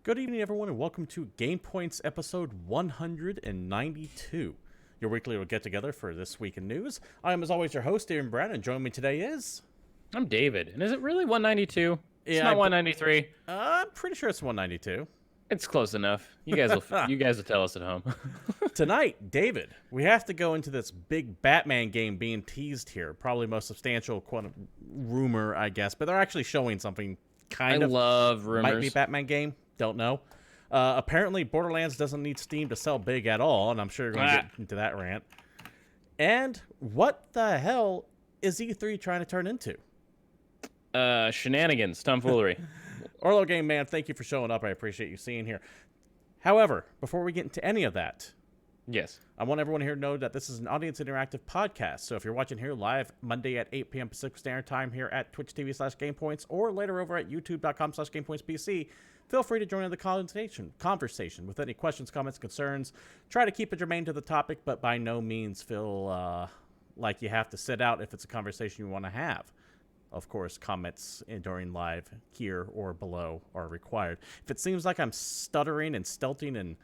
Good evening, everyone, and welcome to GamePoints episode 192, your weekly little get-together for this week in news. I am, as always, your host, Aaron Brown, and joining me today is... I'm David, and is it really 192? It's Yeah, not 193. I'm pretty sure it's 192. It's close enough. You guys will tell us at home. Tonight, David, we have to go into this big Batman game being teased here. Probably most substantial rumor, I guess, but they're actually showing something kind of... I love rumors. Might be Batman game. Don't know. Apparently, Borderlands doesn't need Steam to sell big at all, and I'm sure you're going to get into that rant. And what the hell is E3 trying to turn into? Shenanigans, tomfoolery. Orlo Game Man, thank you for showing up. I appreciate you seeing here. However, before we get into any of that, Yes. I want everyone here to know that this is an audience interactive podcast. So if you're watching here live Monday at 8 p.m. Pacific Standard Time here at Twitch TV/GamePoints or later over at YouTube.com/GamePointsPC, feel free to join in the conversation with any questions, comments, concerns. Try to keep it germane to the topic, but by no means feel like you have to sit out if it's a conversation you want to have. Of course, comments during live here or below are required. If it seems like I'm stuttering and stilting and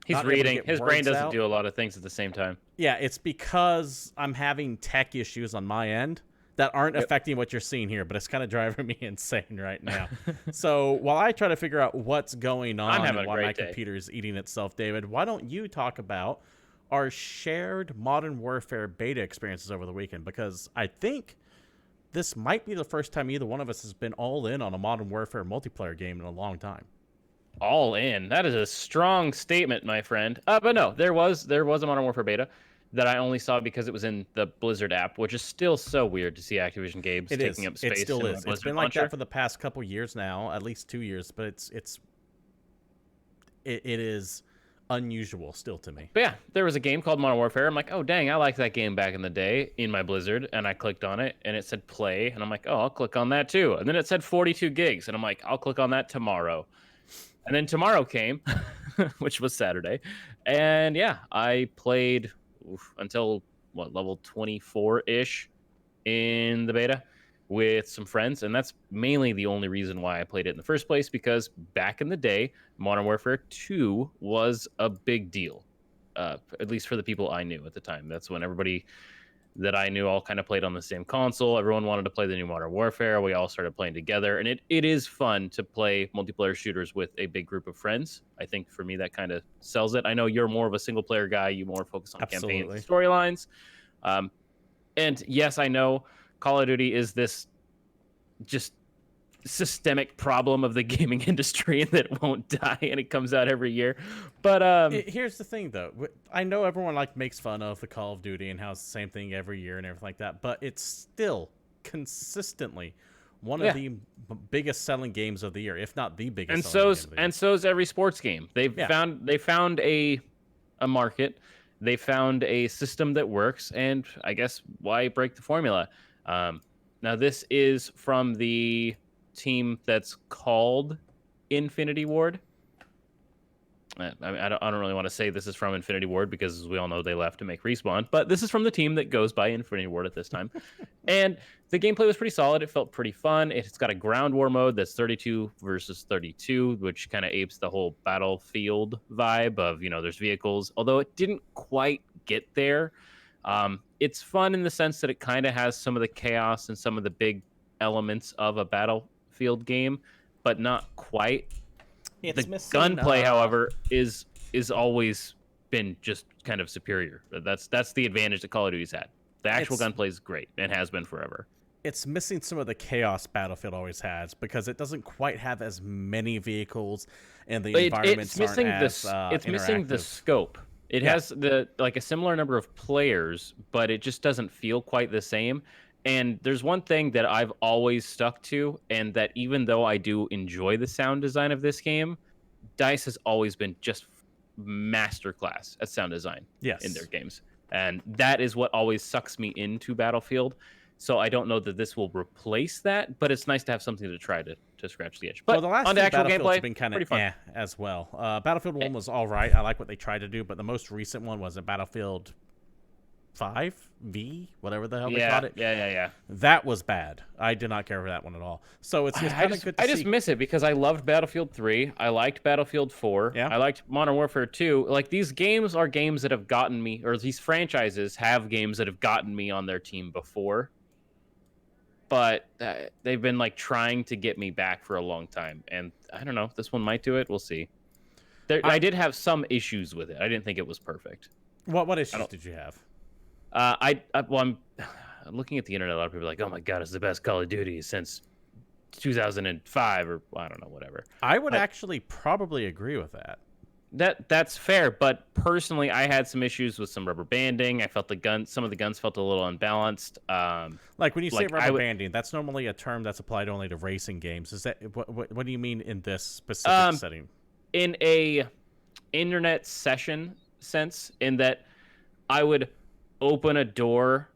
He's reading. His brain doesn't do a lot of things at the same time. Yeah, it's because I'm having tech issues on my end that aren't affecting what you're seeing here, but it's kind of driving me insane right now. So while I try to figure out what's going on and why my computer is eating itself, David, why don't you talk about our shared Modern Warfare beta experiences over the weekend? Because I think this might be the first time either one of us has been all in on a Modern Warfare multiplayer game in a long time. All in. That is a strong statement, my friend. But no, there was a Modern Warfare beta that I only saw because it was in the Blizzard app, which is still so weird to see Activision games taking up space. It still is. It's been like launcher. that for the past couple years now, at least 2 years. But it is unusual still to me. But yeah, there was a game called Modern Warfare. I'm like, oh dang, I liked that game back in the day in my Blizzard, and I clicked on it, and it said play, and I'm like, oh, I'll click on that too. And then it said 42 gigs, and I'm like, I'll click on that tomorrow. And then tomorrow came, which was Saturday, and yeah, I played until level 24-ish in the beta with some friends, and that's mainly the only reason why I played it in the first place, because back in the day, Modern Warfare 2 was a big deal, at least for the people I knew at the time. That's when everybody that I knew all kind of played on the same console. Everyone wanted to play the new Modern Warfare. We all started playing together, and it is fun to play multiplayer shooters with a big group of friends. I think for me that kind of sells it. I know you're more of a single-player guy. You more focus on campaigns and storylines. And yes, I know Call of Duty is this just systemic problem of the gaming industry that won't die, and it comes out every year. But here's the thing, though. I know everyone makes fun of the Call of Duty and how it's the same thing every year and everything like that, but it's still consistently one of the biggest selling games of the year, if not the biggest. And so's every sports game. They found a market. They found a system that works, and I guess why break the formula? Now this is from the team that's called Infinity Ward. I don't really want to say this is from Infinity Ward because, as we all know, they left to make Respawn, but this is from the team that goes by Infinity Ward at this time. And the gameplay was pretty solid. It felt pretty fun. It's got a ground war mode that's 32 versus 32, which kind of apes the whole Battlefield vibe of, there's vehicles, although it didn't quite get there. It's fun in the sense that it kind of has some of the chaos and some of the big elements of a Battlefield game, but not quite. The gunplay, however, is always been just kind of superior. That's the advantage that Call of Duty's had. The actual gunplay is great and has been forever. It's missing some of the chaos Battlefield always has because it doesn't quite have as many vehicles, and the environments aren't as it's missing the scope. It has a similar number of players, but it just doesn't feel quite the same. And there's one thing that I've always stuck to, and that even though I do enjoy the sound design of this game, DICE has always been just masterclass at sound design in their games. And that is what always sucks me into Battlefield. So I don't know that this will replace that, but it's nice to have something to try to scratch the itch. But the last on the actual gameplay, been kind of fun as well. Battlefield 1 was all right. I like what they tried to do, but the most recent one was a Battlefield 5V, whatever the hell they called it. Yeah. That was bad. I did not care for that one at all. So it's kind of good to see. I just miss it because I loved Battlefield 3. I liked Battlefield 4. Yeah. I liked Modern Warfare 2. Like, these games are games that have gotten me, or these franchises have games that have gotten me on their team before. But they've been, like, trying to get me back for a long time. And I don't know. This one might do it. We'll see. I did have some issues with it. I didn't think it was perfect. What issues did you have? I'm looking at the internet. A lot of people are like, "Oh my god, it's the best Call of Duty since 2005," or I don't know, whatever. I would actually probably agree with that. That's fair, but personally, I had some issues with some rubber banding. I felt some of the guns felt a little unbalanced. Like when you say rubber banding, that's normally a term that's applied only to racing games. Is that what do you mean in this specific setting? In a internet session sense, in that I would open a door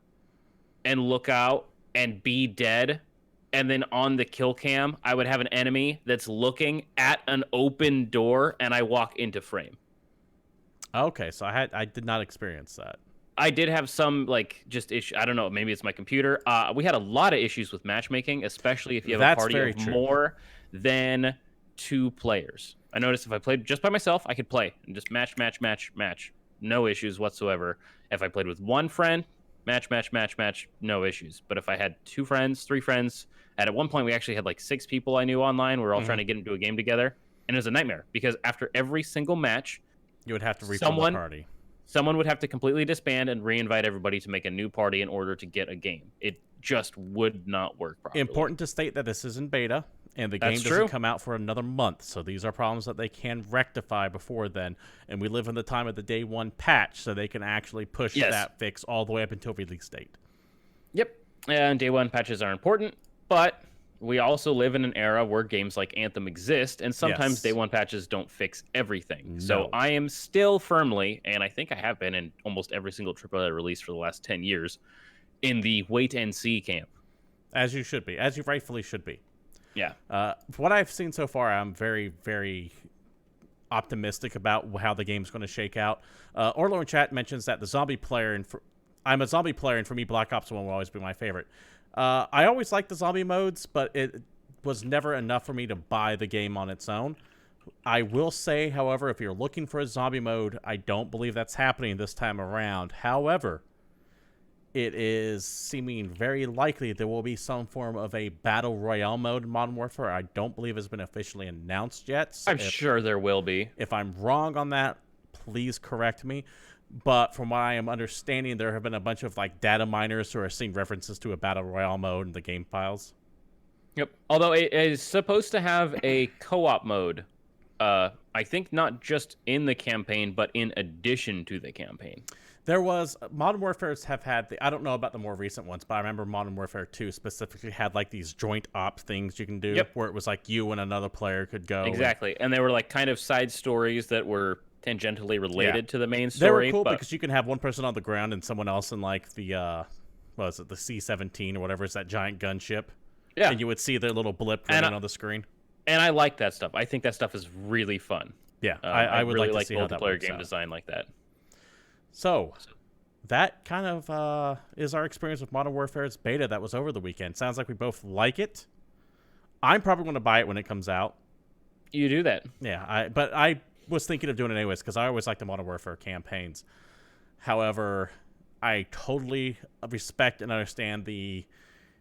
and look out and be dead, and then on the kill cam I would have an enemy that's looking at an open door and I walk into frame. Okay, so I did not experience that. I did have some like just issue. I don't know, maybe it's my computer. We had a lot of issues with matchmaking, especially if you have a party of more than 2 players. I noticed if I played just by myself, I could play and just match. No issues whatsoever. If I played with one friend, match, no issues. But if I had 2 friends, 3 friends, and at one point we actually had like 6 people I knew online. We were all trying to get into a game together, and it was a nightmare because after every single match, you would have to reform the party. Someone would have to completely disband and re-invite everybody to make a new party in order to get a game. It just would not work properly. Important to state that this isn't beta, and the game doesn't come out for another month. So these are problems that they can rectify before then. And we live in the time of the day 1 patch, so they can actually push that fix all the way up until release date. Yep, and day 1 patches are important, but we also live in an era where games like Anthem exist, and sometimes day 1 patches don't fix everything. No. So I am still firmly, and I think I have been in almost every single AAA release for the last 10 years, in the wait and see camp. As you should be, as you rightfully should be. Yeah. What I've seen so far, I'm very, very optimistic about how the game's going to shake out. Orlo in chat mentions that the zombie player, and I'm a zombie player, and for me, Black Ops 1 will always be my favorite. I always liked the zombie modes, but it was never enough for me to buy the game on its own. I will say, however, if you're looking for a zombie mode, I don't believe that's happening this time around. However, it is seeming very likely there will be some form of a battle royale mode in Modern Warfare. I don't believe it's been officially announced yet. So I'm sure there will be. If I'm wrong on that, please correct me. But from what I am understanding, there have been a bunch of like data miners who are seeing references to a battle royale mode in the game files. Yep. Although it is supposed to have a co-op mode. I think not just in the campaign, but in addition to the campaign. There was Modern Warfare's have had I don't know about the more recent ones, but I remember Modern Warfare 2 specifically had like these joint op things you can do where it was like you and another player could go. Exactly. And they were like kind of side stories that were tangentially related to the main story. They were cool because you can have one person on the ground and someone else in like the what is it, the C-17 or whatever, it's that giant gunship. Yeah. And you would see their little blip running on the screen. And I like that stuff. I think that stuff is really fun. Yeah, I would really like to see how that works multiplayer game design like that. So that kind of is our experience with Modern Warfare's beta that was over the weekend. Sounds like we both like it. I'm probably going to buy it when it comes out. You do that. Yeah, but I was thinking of doing it anyways because I always like the Modern Warfare campaigns. However, I totally respect and understand the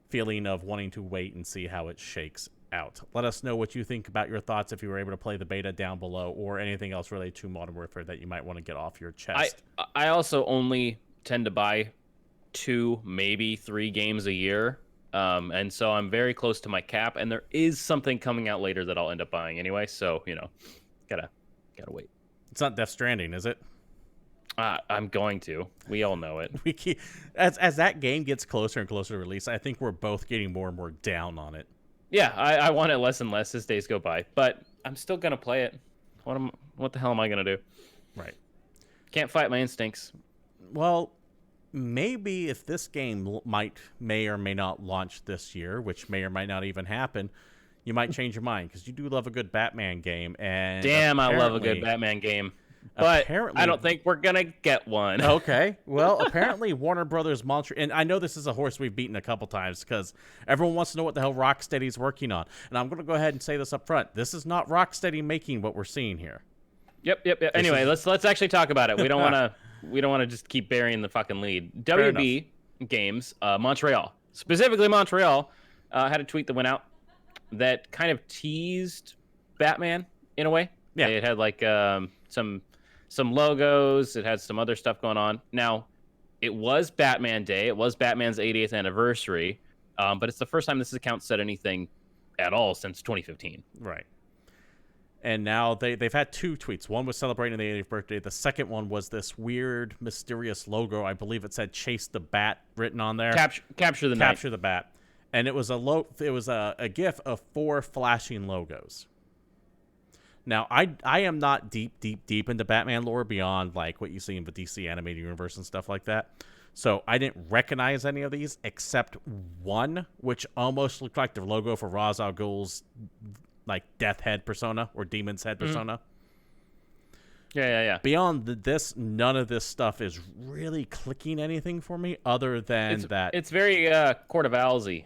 feeling of wanting to wait and see how it shakes out. Let us know what you think about your thoughts if you were able to play the beta down below, or anything else related to Modern Warfare that you might want to get off your chest. I also only tend to buy 2, maybe 3 games a year, and so I'm very close to my cap. And there is something coming out later that I'll end up buying anyway. So gotta wait. It's not Death Stranding, is it? I'm going to. We all know it. We keep, as that game gets closer and closer to release, I think we're both getting more and more down on it. Yeah, I want it less and less as days go by, but I'm still gonna play it. What the hell am I gonna do? Right. Can't fight my instincts. Well, maybe if this game may or may not launch this year, which may or might not even happen, you might change your mind because you do love a good Batman game. And damn, I love a good Batman game. but apparently, I don't think we're gonna get one. Okay. Well, apparently Warner Brothers Montreal, and I know this is a horse we've beaten a couple times because everyone wants to know what the hell Rocksteady's working on. And I'm going to go ahead and say this up front. This is not Rocksteady making what we're seeing here. Yep. Anyway, let's actually talk about it. We don't want to just keep burying the fucking lead. WB Games, Montreal, specifically Montreal, had a tweet that went out that kind of teased Batman in a way. Yeah. It had like some logos. It had some other stuff going on. Now, it was Batman Day. It was Batman's 80th anniversary. But it's the first time this account said anything at all since 2015. Right. And now they've had 2 tweets. One was celebrating the 80th birthday. The second one was this weird, mysterious logo. I believe it said "Chase the Bat" written on there. Capture the night. Capture the Bat. And it was a GIF of 4 flashing logos. Now, I am not deep into Batman lore beyond like what you see in the DC animated universe and stuff like that. So I didn't recognize any of these except one, which almost looked like the logo for Ra's al Ghul's like Death Head persona or Demon's Head persona. Yeah. Beyond this, none of this stuff is really clicking anything for me other than that. It's very Court of Owlsy.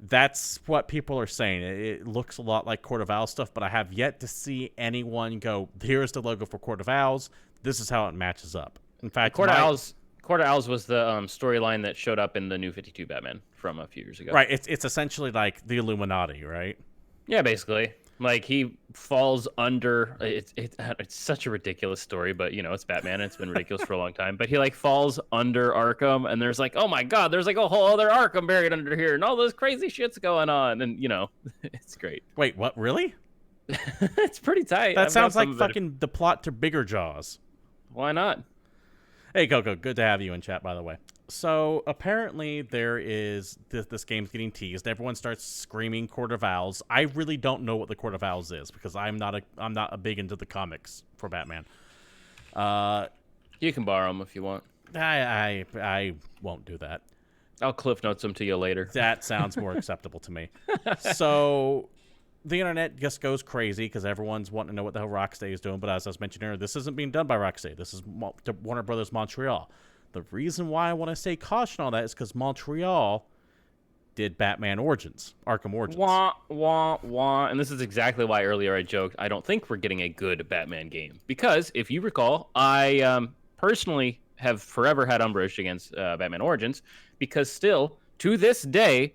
That's what people are saying. It looks a lot like Court of Owls stuff, but I have yet to see anyone go, here's the logo for Court of Owls. This is how it matches up. In fact, Court of Owls was the storyline that showed up in the New 52 Batman from a few years ago. Right. It's essentially like the Illuminati, right? Yeah, basically. Like, he falls under... It's such a ridiculous story, but, you know, it's Batman, and it's been ridiculous for a long time. But he, like, falls under Arkham, and there's like, oh my god, there's like a whole other Arkham buried under here, and all this crazy shit's going on, and, you know, it's great. Wait, what? Really? It's pretty tight. That sounds like fucking the plot to Bigger Jaws. Why not? Hey, Coco, good to have you in chat, by the way. So, apparently, there is... This game's getting teased. Everyone starts screaming Court of Owls. I really don't know what the Court of Owls is, because I'm not a big into the comics for Batman. You can borrow them if you want. I won't do that. I'll Cliff Notes them to you later. That sounds more acceptable to me. So... The internet just goes crazy because everyone's wanting to know what the hell Rocksteady is doing. But as I was mentioning earlier, this isn't being done by Rocksteady. This is Warner Brothers Montreal. The reason why I want to say caution on that is because Montreal did Batman Origins, Arkham Origins. And this is exactly why earlier I joked, I don't think we're getting a good Batman game. Because, if you recall, I personally have forever had umbrage against Batman Origins. Because still, to this day...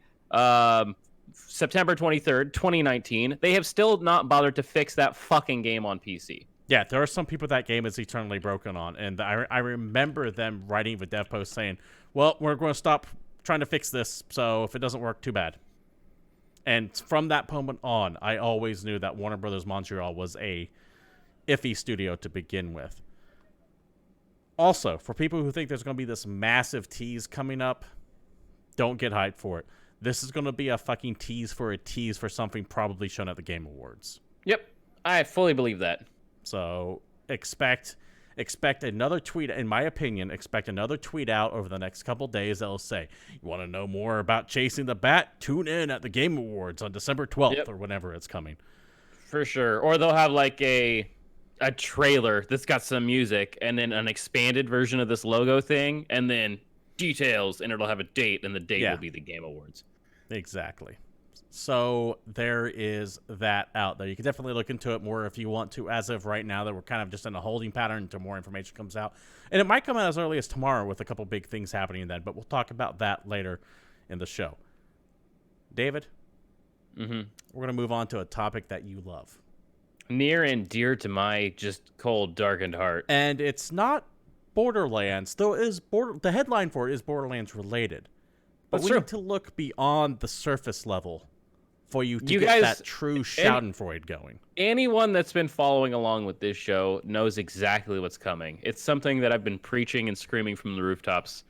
September 23rd, 2019, they have still not bothered to fix that fucking game on PC. Yeah, there are some people that game is eternally broken on, and I remember them writing the dev post saying, well, we're going to stop trying to fix this, so if it doesn't work, too bad. And from that moment on, I always knew that Warner Brothers Montreal was a iffy studio to begin with. Also, for people who think there's going to be this massive tease coming up, don't get hyped for it. This is going to be a fucking tease for something probably shown at the Game Awards. Yep, I fully believe that. So expect another tweet, in my opinion, expect another tweet out over the next couple days that'll say, you want to know more about Chasing the Bat? Tune in at the Game Awards on December 12th or whenever it's coming. For sure. Or they'll have like a trailer that's got some music and then an expanded version of this logo thing and then details, and it'll have a date, and the date will be the Game Awards. Exactly. So there is that out there. You can definitely look into it more if you want to. As of right now, that we're kind of just in a holding pattern until more information comes out. And it might come out as early as tomorrow with a couple big things happening then, but we'll talk about that later in the show. David, we're going to move on to a topic that you love. Near and dear to my just cold, darkened heart. And it's not Borderlands, though the headline for it is Borderlands related. But we need to look beyond the surface level for you to get that true Schadenfreude going. Anyone that's been following along with this show knows exactly what's coming. It's something that I've been preaching and screaming from the rooftops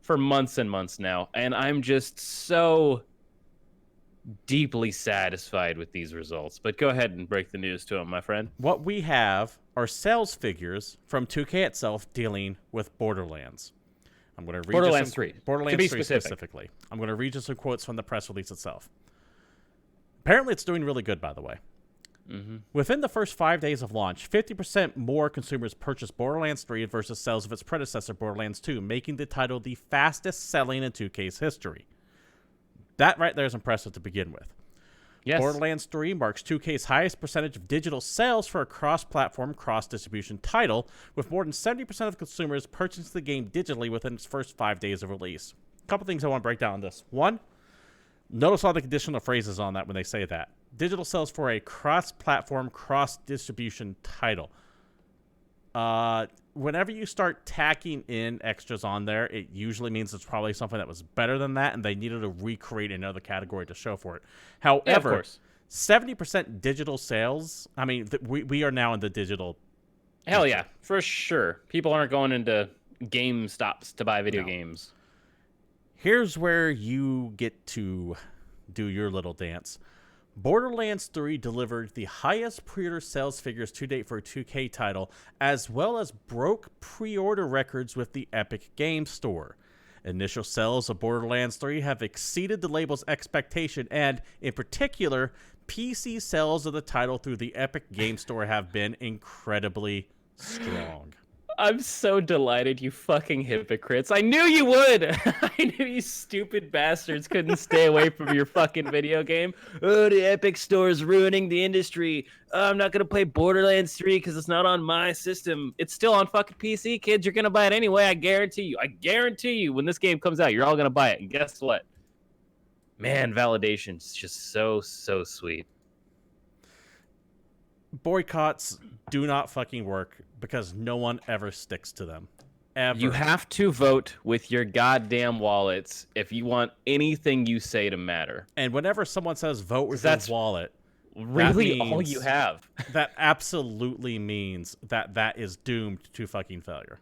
for months and months now, and I'm just so deeply satisfied with these results. But go ahead and break the news to them, my friend. What we have are sales figures from 2K itself dealing with Borderlands. I'm going to read Borderlands 3. Borderlands 3 specifically. I'm going to read you some quotes from the press release itself. Apparently, it's doing really good, by the way. Within the first 5 days of launch, 50% more consumers purchased Borderlands 3 versus sales of its predecessor, Borderlands 2, making the title the fastest selling in 2K's history. That right there is impressive to begin with. Yes. Borderlands 3 marks 2K's highest percentage of digital sales for a cross-platform, cross-distribution title, with more than 70% of consumers purchasing the game digitally within its first 5 days of release. A couple things I want to break down on this. One, notice all the conditional phrases on that when they say that. Digital sales for a cross-platform, cross-distribution title. Whenever you start tacking in extras on there, it usually means it's probably something that was better than that, and they needed to recreate another category to show for it. However, 70% digital sales, I mean, we are now in the digital. Hell yeah, for sure. People aren't going into GameStops to buy video games. Here's where you get to do your little dance. Borderlands 3 delivered the highest pre-order sales figures to date for a 2K title, as well as broke pre-order records with the Epic Games Store. Initial sales of Borderlands 3 have exceeded the label's expectation, and, in particular, PC sales of the title through the Epic Games Store have been incredibly strong. I'm so delighted, you fucking hypocrites. I knew you would. I knew you stupid bastards couldn't stay away from your fucking video game. Oh, the Epic Store is ruining the industry. I'm not going to play Borderlands 3 because it's not on my system. It's still on fucking PC, kids. You're going to buy it anyway. I guarantee you. I guarantee you when this game comes out, you're all going to buy it. And guess what? Man, validation's just so sweet. Boycotts do not fucking work because no one ever sticks to them. Ever. You have to vote with your goddamn wallets if you want anything you say to matter. And whenever someone says vote with your wallet, really all you have. That absolutely means that is doomed to fucking failure.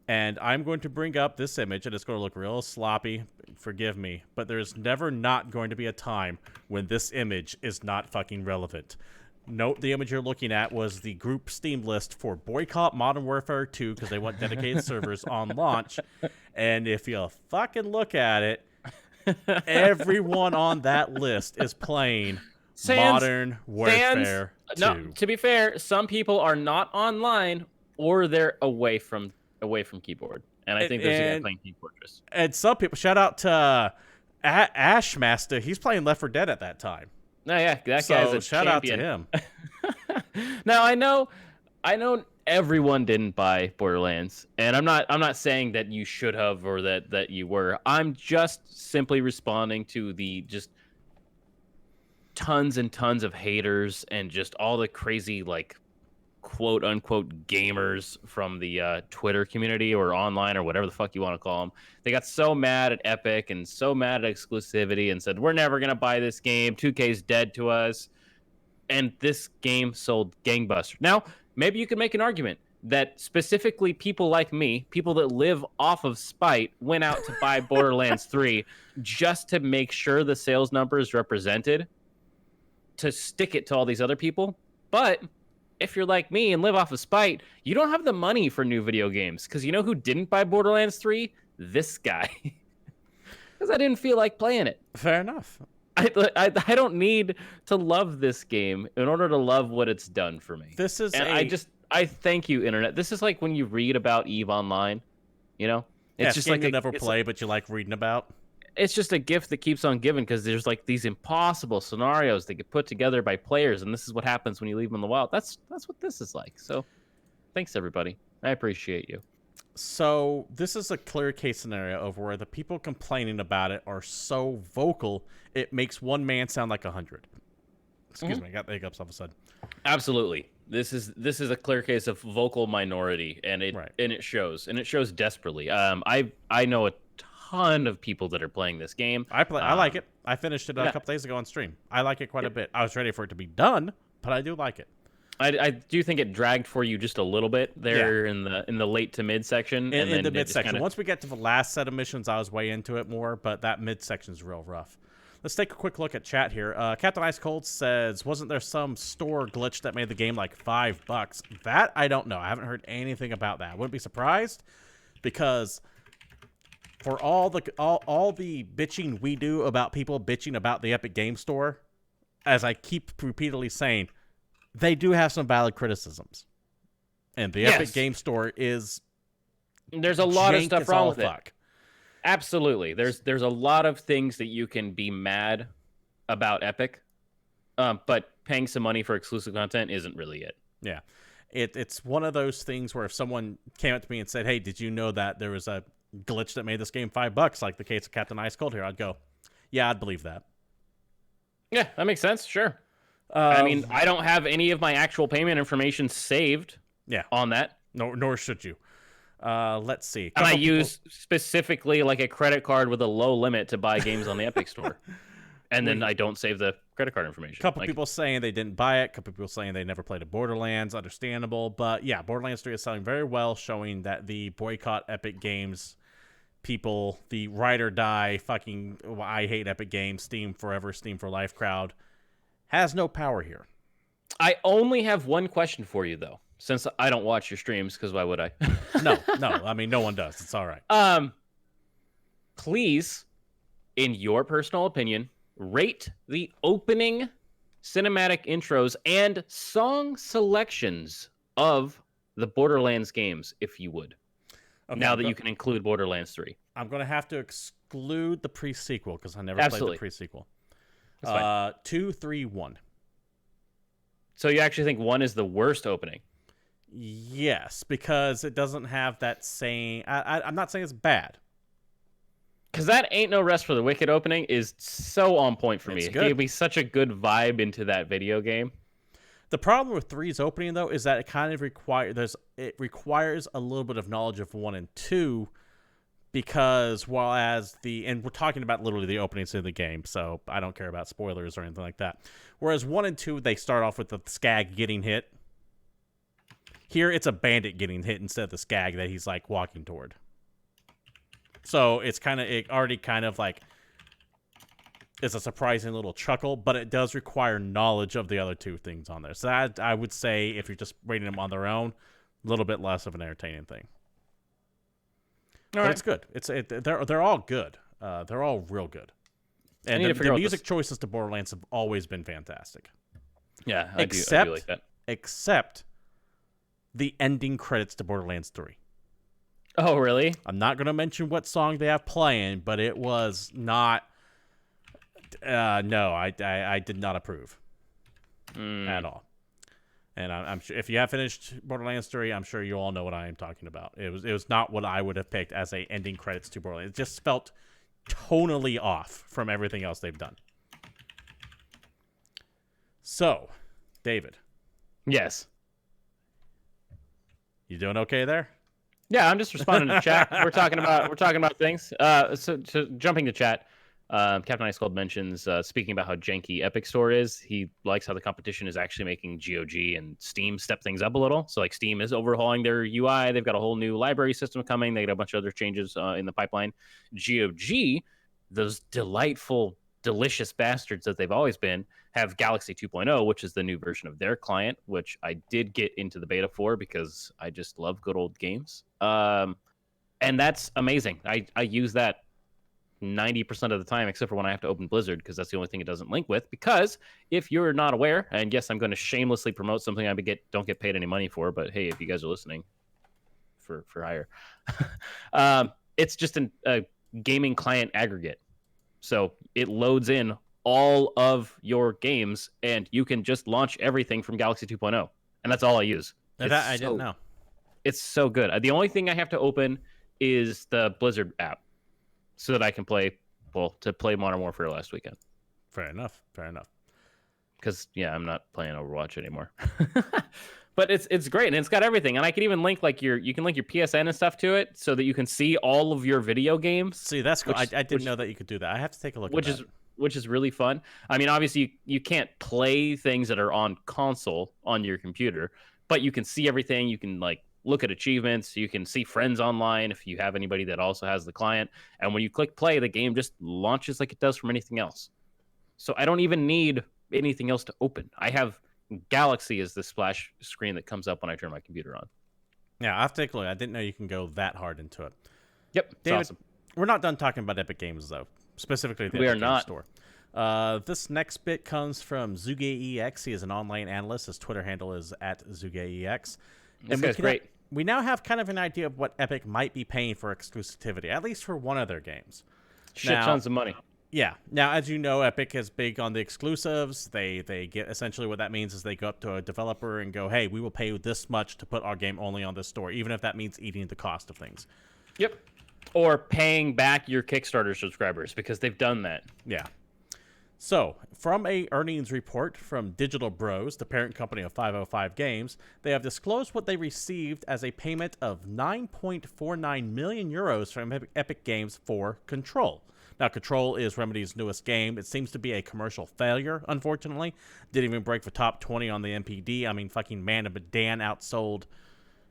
And I'm going to bring up this image, and it's going to look real sloppy. Forgive me. But there's never not going to be a time when this image is not fucking relevant. Note the image you're looking at was the group Steam list for Boycott Modern Warfare 2 because they want dedicated servers on launch. And if you fucking look at it, everyone on that list is playing Modern Warfare 2. No, to be fair, some people are not online or they're away from keyboard, and I think there's a guy playing Team Fortress. And some people, shout out to Ashmaster, he's playing Left 4 Dead at that time. No, yeah, that guy's a shout champion. out to him. Now I know everyone didn't buy Borderlands, and I'm not saying that you should have or that you were. I'm just simply responding to the just tons and tons of haters and just all the crazy quote unquote gamers from the Twitter community or online or whatever the fuck you want to call them. They got so mad at Epic and so mad at exclusivity and said, we're never going to buy this game. 2K's dead to us. And this game sold gangbusters. Now, maybe you could make an argument that specifically people like me, people that live off of spite, went out to buy Borderlands 3 just to make sure the sales number is represented, to stick it to all these other people. But if you're like me and live off of spite, you don't have the money for new video games. Because you know who didn't buy Borderlands 3? This guy. Because I didn't feel like playing it. Fair enough. I don't need to love this game in order to love what it's done for me. I thank you, Internet. This is like when you read about EVE Online, you know? It's just like you never play, but you like reading about. It's just a gift that keeps on giving because there's these impossible scenarios that get put together by players, and this is what happens when you leave them in the wild. That's what this is like. So, thanks everybody. I appreciate you. So this is a clear case scenario of where the people complaining about it are so vocal it makes one man sound like 100. Excuse me, I got the hiccups all of a sudden. Absolutely. This is a clear case of vocal minority, and it shows desperately. I know a ton of people that are playing this game. I like it. I finished it a couple days ago on stream. I like it quite a bit. I was ready for it to be done, but I do like it. I do think it dragged for you just a little bit there in the late to mid section. In the mid section. Once we get to the last set of missions, I was way into it more, but that mid section is real rough. Let's take a quick look at chat here. Captain Ice Cold says, wasn't there some store glitch that made the game like $5? That I don't know. I haven't heard anything about that. I wouldn't be surprised because for all the bitching we do about people bitching about the Epic Game Store, as I keep repeatedly saying, they do have some valid criticisms. And the Epic Game Store is... There's a lot of stuff wrong with fuck. it. Absolutely. There's a lot of things that you can be mad about Epic, but paying some money for exclusive content isn't really it. Yeah. It's one of those things where if someone came up to me and said, hey, did you know that there was a glitch that made this game $5, like the case of Captain Ice Cold here, I'd go, yeah, I'd believe that. Yeah, that makes sense. Sure. I mean, I don't have any of my actual payment information saved on that. Nor should you. Let's see. And I use specifically like a credit card with a low limit to buy games on the Epic Store. And then I don't save the credit card information. A couple people saying they didn't buy it. A couple people saying they never played a Borderlands. Understandable. But yeah, Borderlands 3 is selling very well, showing that the boycott Epic Games people, the ride or die fucking I hate Epic Games, Steam forever, Steam for life crowd, has no power here. I only have one question for you, though, since I don't watch your streams, because why would I? No. I mean, no one does. It's all right. Please, in your personal opinion, rate the opening cinematic intros and song selections of the Borderlands games, if you would. Okay, now that you can include Borderlands 3. I'm going to have to exclude the pre-sequel because I never played the pre-sequel. 2, 3, 1. So you actually think 1 is the worst opening? Yes, because it doesn't have that same... I'm not saying it's bad. Because that Ain't No Rest for the Wicked opening is so on point for me. It gave me such a good vibe into that video game. The problem with 3's opening, though, is that it kind of requires a little bit of knowledge of 1 and 2, because and we're talking about literally the openings of the game, so I don't care about spoilers or anything like that. Whereas 1 and 2, they start off with the skag getting hit. Here, it's a bandit getting hit instead of the skag that he's like walking toward. So it's it's a surprising little chuckle, but it does require knowledge of the other two things on there. So I would say if you're just rating them on their own, a little bit less of an entertaining thing. But it's good. They're all good. They're all real good. And the music choices to Borderlands have always been fantastic. Yeah, I do like that. Except the ending credits to Borderlands 3. Oh, really? I'm not going to mention what song they have playing, but it was not... no, I did not approve at all. And I'm sure if you have finished Borderlands 3, I'm sure you all know what I am talking about. It was not what I would have picked as a ending credits to Borderlands. It just felt tonally off from everything else they've done. So, David. Yes. You doing okay there? Yeah, I'm just responding to chat. We're talking about things. So jumping to chat. Captain Ice Cold mentions, speaking about how janky Epic Store is, he likes how the competition is actually making GOG and Steam step things up a little. So, like, Steam is overhauling their UI. They've got a whole new library system coming. They got a bunch of other changes in the pipeline. GOG, those delightful, delicious bastards that they've always been, have Galaxy 2.0, which is the new version of their client, which I did get into the beta for because I just love good old games. And that's amazing. I use that 90% of the time, except for when I have to open Blizzard, because that's the only thing it doesn't link with. Because if you're not aware, and yes, I'm going to shamelessly promote something I don't get paid any money for, but hey, if you guys are listening, for hire, it's just a gaming client aggregate. So it loads in all of your games, and you can just launch everything from Galaxy 2.0, and that's all I use. I didn't know. It's so good. The only thing I have to open is the Blizzard app, so that I can play Modern Warfare last weekend. Fair enough. Because, yeah, I'm not playing Overwatch anymore. But it's great, and it's got everything. And I can even link you can link your PSN and stuff to it so that you can see all of your video games. See, that's cool. I didn't know that you could do that. I have to take a look at that. Which is really fun. I mean, obviously, you can't play things that are on console on your computer, but you can see everything. You can, like, look at achievements. You can see friends online if you have anybody that also has the client. And when you click play, the game just launches like it does from anything else. So I don't even need anything else to open. I have Galaxy as the splash screen that comes up when I turn my computer on. Yeah, I'll have to take a look. I didn't know you can go that hard into it. Yep, David, awesome. We're not done talking about Epic Games, though. Specifically the Epic Games Store. This next bit comes from ZugeEX. He is an online analyst. His Twitter handle is @ZugeEX. This guy's great. We now have kind of an idea of what Epic might be paying for exclusivity, at least for one of their games. Tons of money. Yeah. Now, as you know, Epic is big on the exclusives. They get essentially what that means is they go up to a developer and go, hey, we will pay you this much to put our game only on this store, even if that means eating the cost of things. Yep. Or paying back your Kickstarter subscribers, because they've done that. Yeah. So, from a earnings report from Digital Bros, the parent company of 505 Games, they have disclosed what they received as a payment of 9.49 million euros from Epic Games for Control. Now, Control is Remedy's newest game. It seems to be a commercial failure, unfortunately. Didn't even break the top 20 on the NPD. I mean, fucking Man of Dan outsold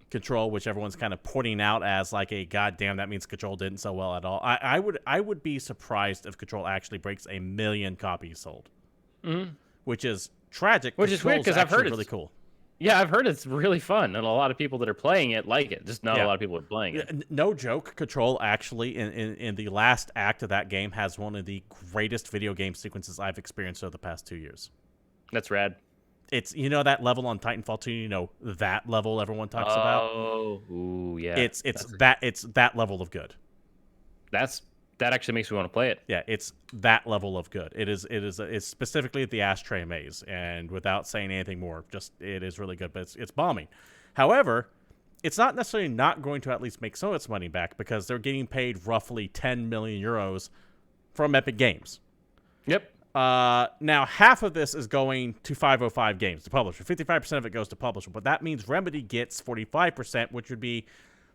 Control, which everyone's kind of pointing out as like a goddamn, that means Control didn't sell well at all. I would be surprised if Control actually breaks 1 million copies sold, which is tragic. Which is weird because I've heard it's really cool. Yeah, I've heard it's really fun, and a lot of people that are playing it like it. Just not a lot of people are playing it. No joke, Control actually in the last act of that game has one of the greatest video game sequences I've experienced over the past 2 years. That's rad. It's, you know, that level on Titanfall 2, you know, that level everyone talks about. Oh, ooh, yeah. It's that level of good. That actually makes me want to play it. Yeah, it's that level of good. It's specifically the Ashtray Maze, and without saying anything more, just it is really good, but it's bombing. However, it's not necessarily not going to at least make some of its money back, because they're getting paid roughly 10 million euros from Epic Games. Yep. Now, half of this is going to 505 Games, the publisher. 55% of it goes to publisher, but that means Remedy gets 45%, which would be,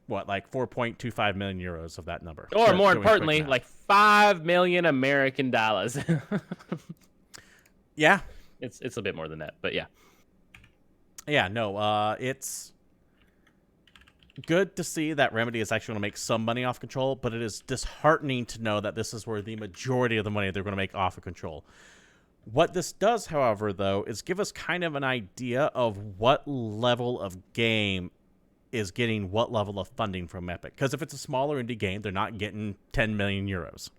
what, like 4.25 million euros of that number. Or more importantly, like 5 million American dollars. Yeah. It's a bit more than that, but yeah. Yeah, no, it's good to see that Remedy is actually going to make some money off Control, but it is disheartening to know that this is where the majority of the money they're going to make off of Control. What this does, however, though, is give us kind of an idea of what level of game is getting what level of funding from Epic. Because if it's a smaller indie game, they're not getting 10 million euros.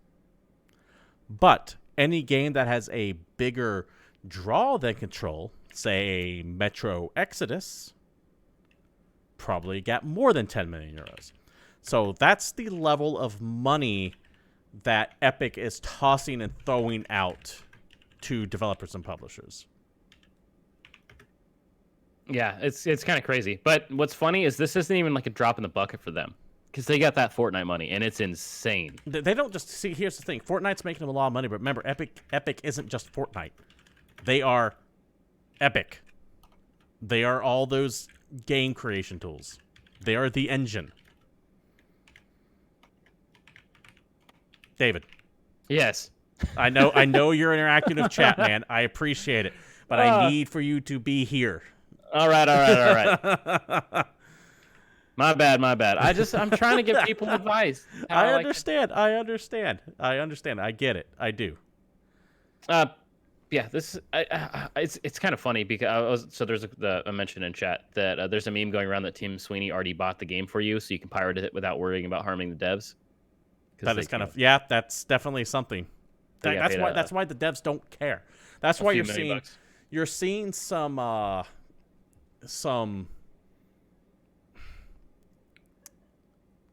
But any game that has a bigger draw than Control, say Metro Exodus, probably got more than 10 million euros. So that's the level of money that Epic is tossing and throwing out to developers and publishers. Yeah, it's kind of crazy. But what's funny is this isn't even like a drop in the bucket for them, because they got that Fortnite money, and it's insane. They don't just see. Here's the thing: Fortnite's making them a lot of money, but remember, Epic isn't just Fortnite. They are Epic. They are all those game creation tools. They are the engine. David. Yes. I know you're interacting with chat, man. I appreciate it, but I need for you to be here. All right. My bad. I'm trying to give people advice. I understand. I get it. I do. Yeah, this it's kind of funny because there's a mention in chat that there's a meme going around that Tim Sweeney already bought the game for you, so you can pirate it without worrying about harming the devs. That is kind of that's definitely something. That's why the devs don't care. That's why you're seeing some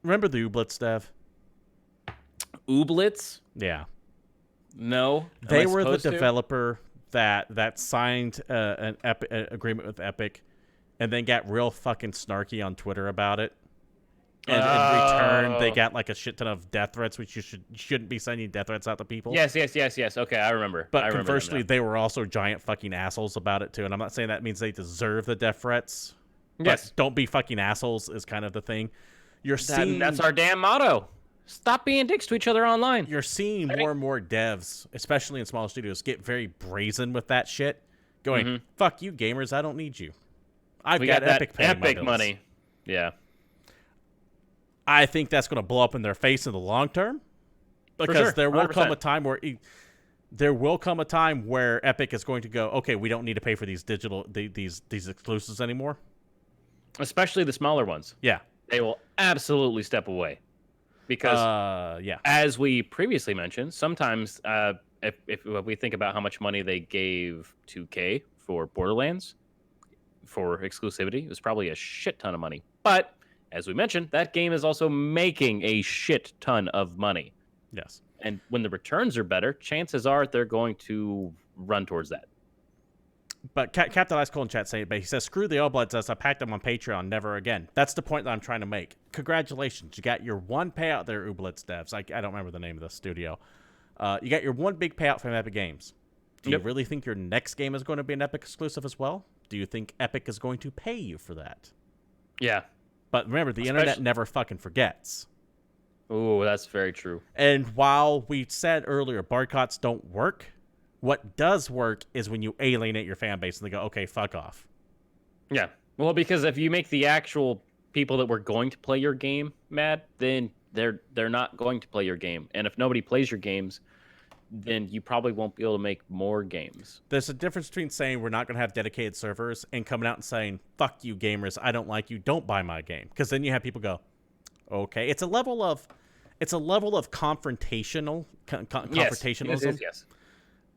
remember the Ooblets dev? Ooblets? Yeah. No. They were the developer that signed an agreement with Epic and then got real fucking snarky on Twitter about it. And in return, they got like a shit ton of death threats, which you shouldn't be sending death threats out to people. Yes. Okay, I remember. But conversely, they were also giant fucking assholes about it too. And I'm not saying that means they deserve the death threats. Yes. But don't be fucking assholes is kind of the thing. That's our damn motto. Stop being dicks to each other online. You're seeing more and more devs, especially in small studios, get very brazen with that shit. Going, fuck you, gamers. I don't need you. We got Epic paying my bills. Money. Yeah. I think that's going to blow up in their face in the long term, because there will come a time where Epic is going to go, okay, we don't need to pay for these these exclusives anymore. Especially the smaller ones. Yeah, they will absolutely step away, because as we previously mentioned, sometimes if we think about how much money they gave 2K for Borderlands for exclusivity, it was probably a shit ton of money. But as we mentioned, that game is also making a shit ton of money. Yes. And when the returns are better, chances are they're going to run towards that. But Captain Ice Cold in chat saying, but he says, screw the Obleds as I packed them on Patreon, never again. That's the point that I'm trying to make. Congratulations. You got your one payout there, Oblets devs. I don't remember the name of the studio. You got your one big payout from Epic Games. Do you really think your next game is going to be an Epic exclusive as well? Do you think Epic is going to pay you for that? Yeah. But remember, the internet never fucking forgets. Oh, that's very true. And while we said earlier, boycotts don't work, what does work is when you alienate your fan base and they go, okay, fuck off. Yeah. Well, because if you make the actual people that were going to play your game mad, then they're not going to play your game. And if nobody plays your games, then you probably won't be able to make more games. There's a difference between saying we're not going to have dedicated servers and coming out and saying, fuck you gamers, I don't like you, don't buy my game. Because then you have people go, okay. It's a level of confrontationalism. Yes.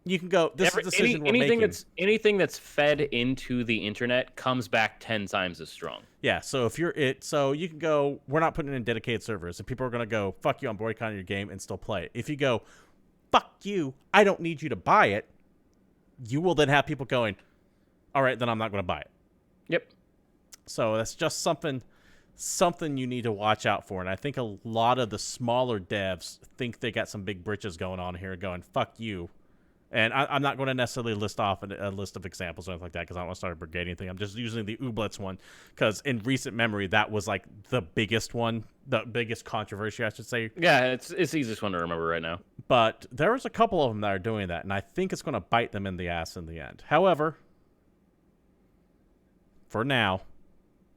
You can go, this is a decision we're making. Anything that's fed into the internet comes back 10 times as strong. Yeah, so if so you can go, we're not putting it in dedicated servers, and people are going to go, fuck you, I'm boycotting your game, and still play it. If you go, fuck you, I don't need you to buy it, you will then have people going, all right, then I'm not going to buy it. Yep. So that's just something you need to watch out for. And I think a lot of the smaller devs think they got some big britches going on here, going, fuck you. And I'm not going to necessarily list off a list of examples or anything like that because I don't want to start a brigade anything. I'm just using the Ooblets one because in recent memory, that was like the biggest one, the biggest controversy, I should say. Yeah, it's the easiest one to remember right now. But there's a couple of them that are doing that, and I think it's going to bite them in the ass in the end. However, for now,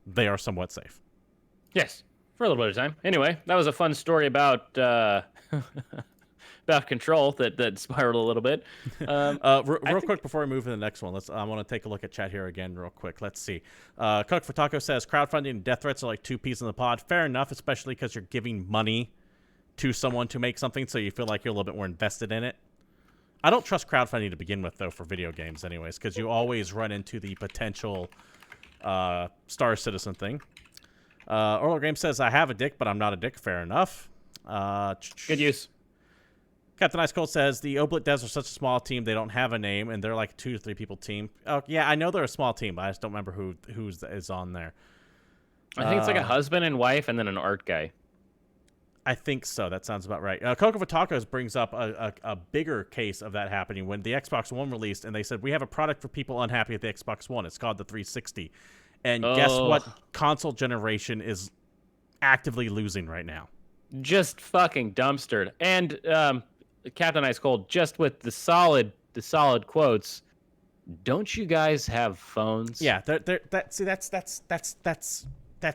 they are somewhat safe. Yes, for a little bit of time. Anyway, that was a fun story about about Control that spiraled a little bit. Real quick before we move to the next one, I want to take a look at chat here again real quick. Let's see. Cook for Taco says crowdfunding and death threats are like two peas in the pod. Fair enough, especially because you're giving money to someone to make something, so you feel like you're a little bit more invested in it. I don't trust crowdfunding to begin with, though, for video games anyways, because you always run into the potential Star Citizen thing. Orlo Game says, I have a dick, but I'm not a dick. Fair enough. Good use. Captain Ice Cold says, the Oblit devs are such a small team, they don't have a name, and they're like a 2 to 3 people team. Oh, yeah, I know they're a small team, but I just don't remember who is on there. I think it's like a husband and wife and then an art guy. I think so. That sounds about right. Coco for Tacos brings up a bigger case of that happening when the Xbox One released, and they said, we have a product for people unhappy with the Xbox One. It's called the 360. And guess what console generation is actively losing right now? Just fucking dumpstered. And Captain Ice Cold, just with the solid quotes, don't you guys have phones? Yeah, that's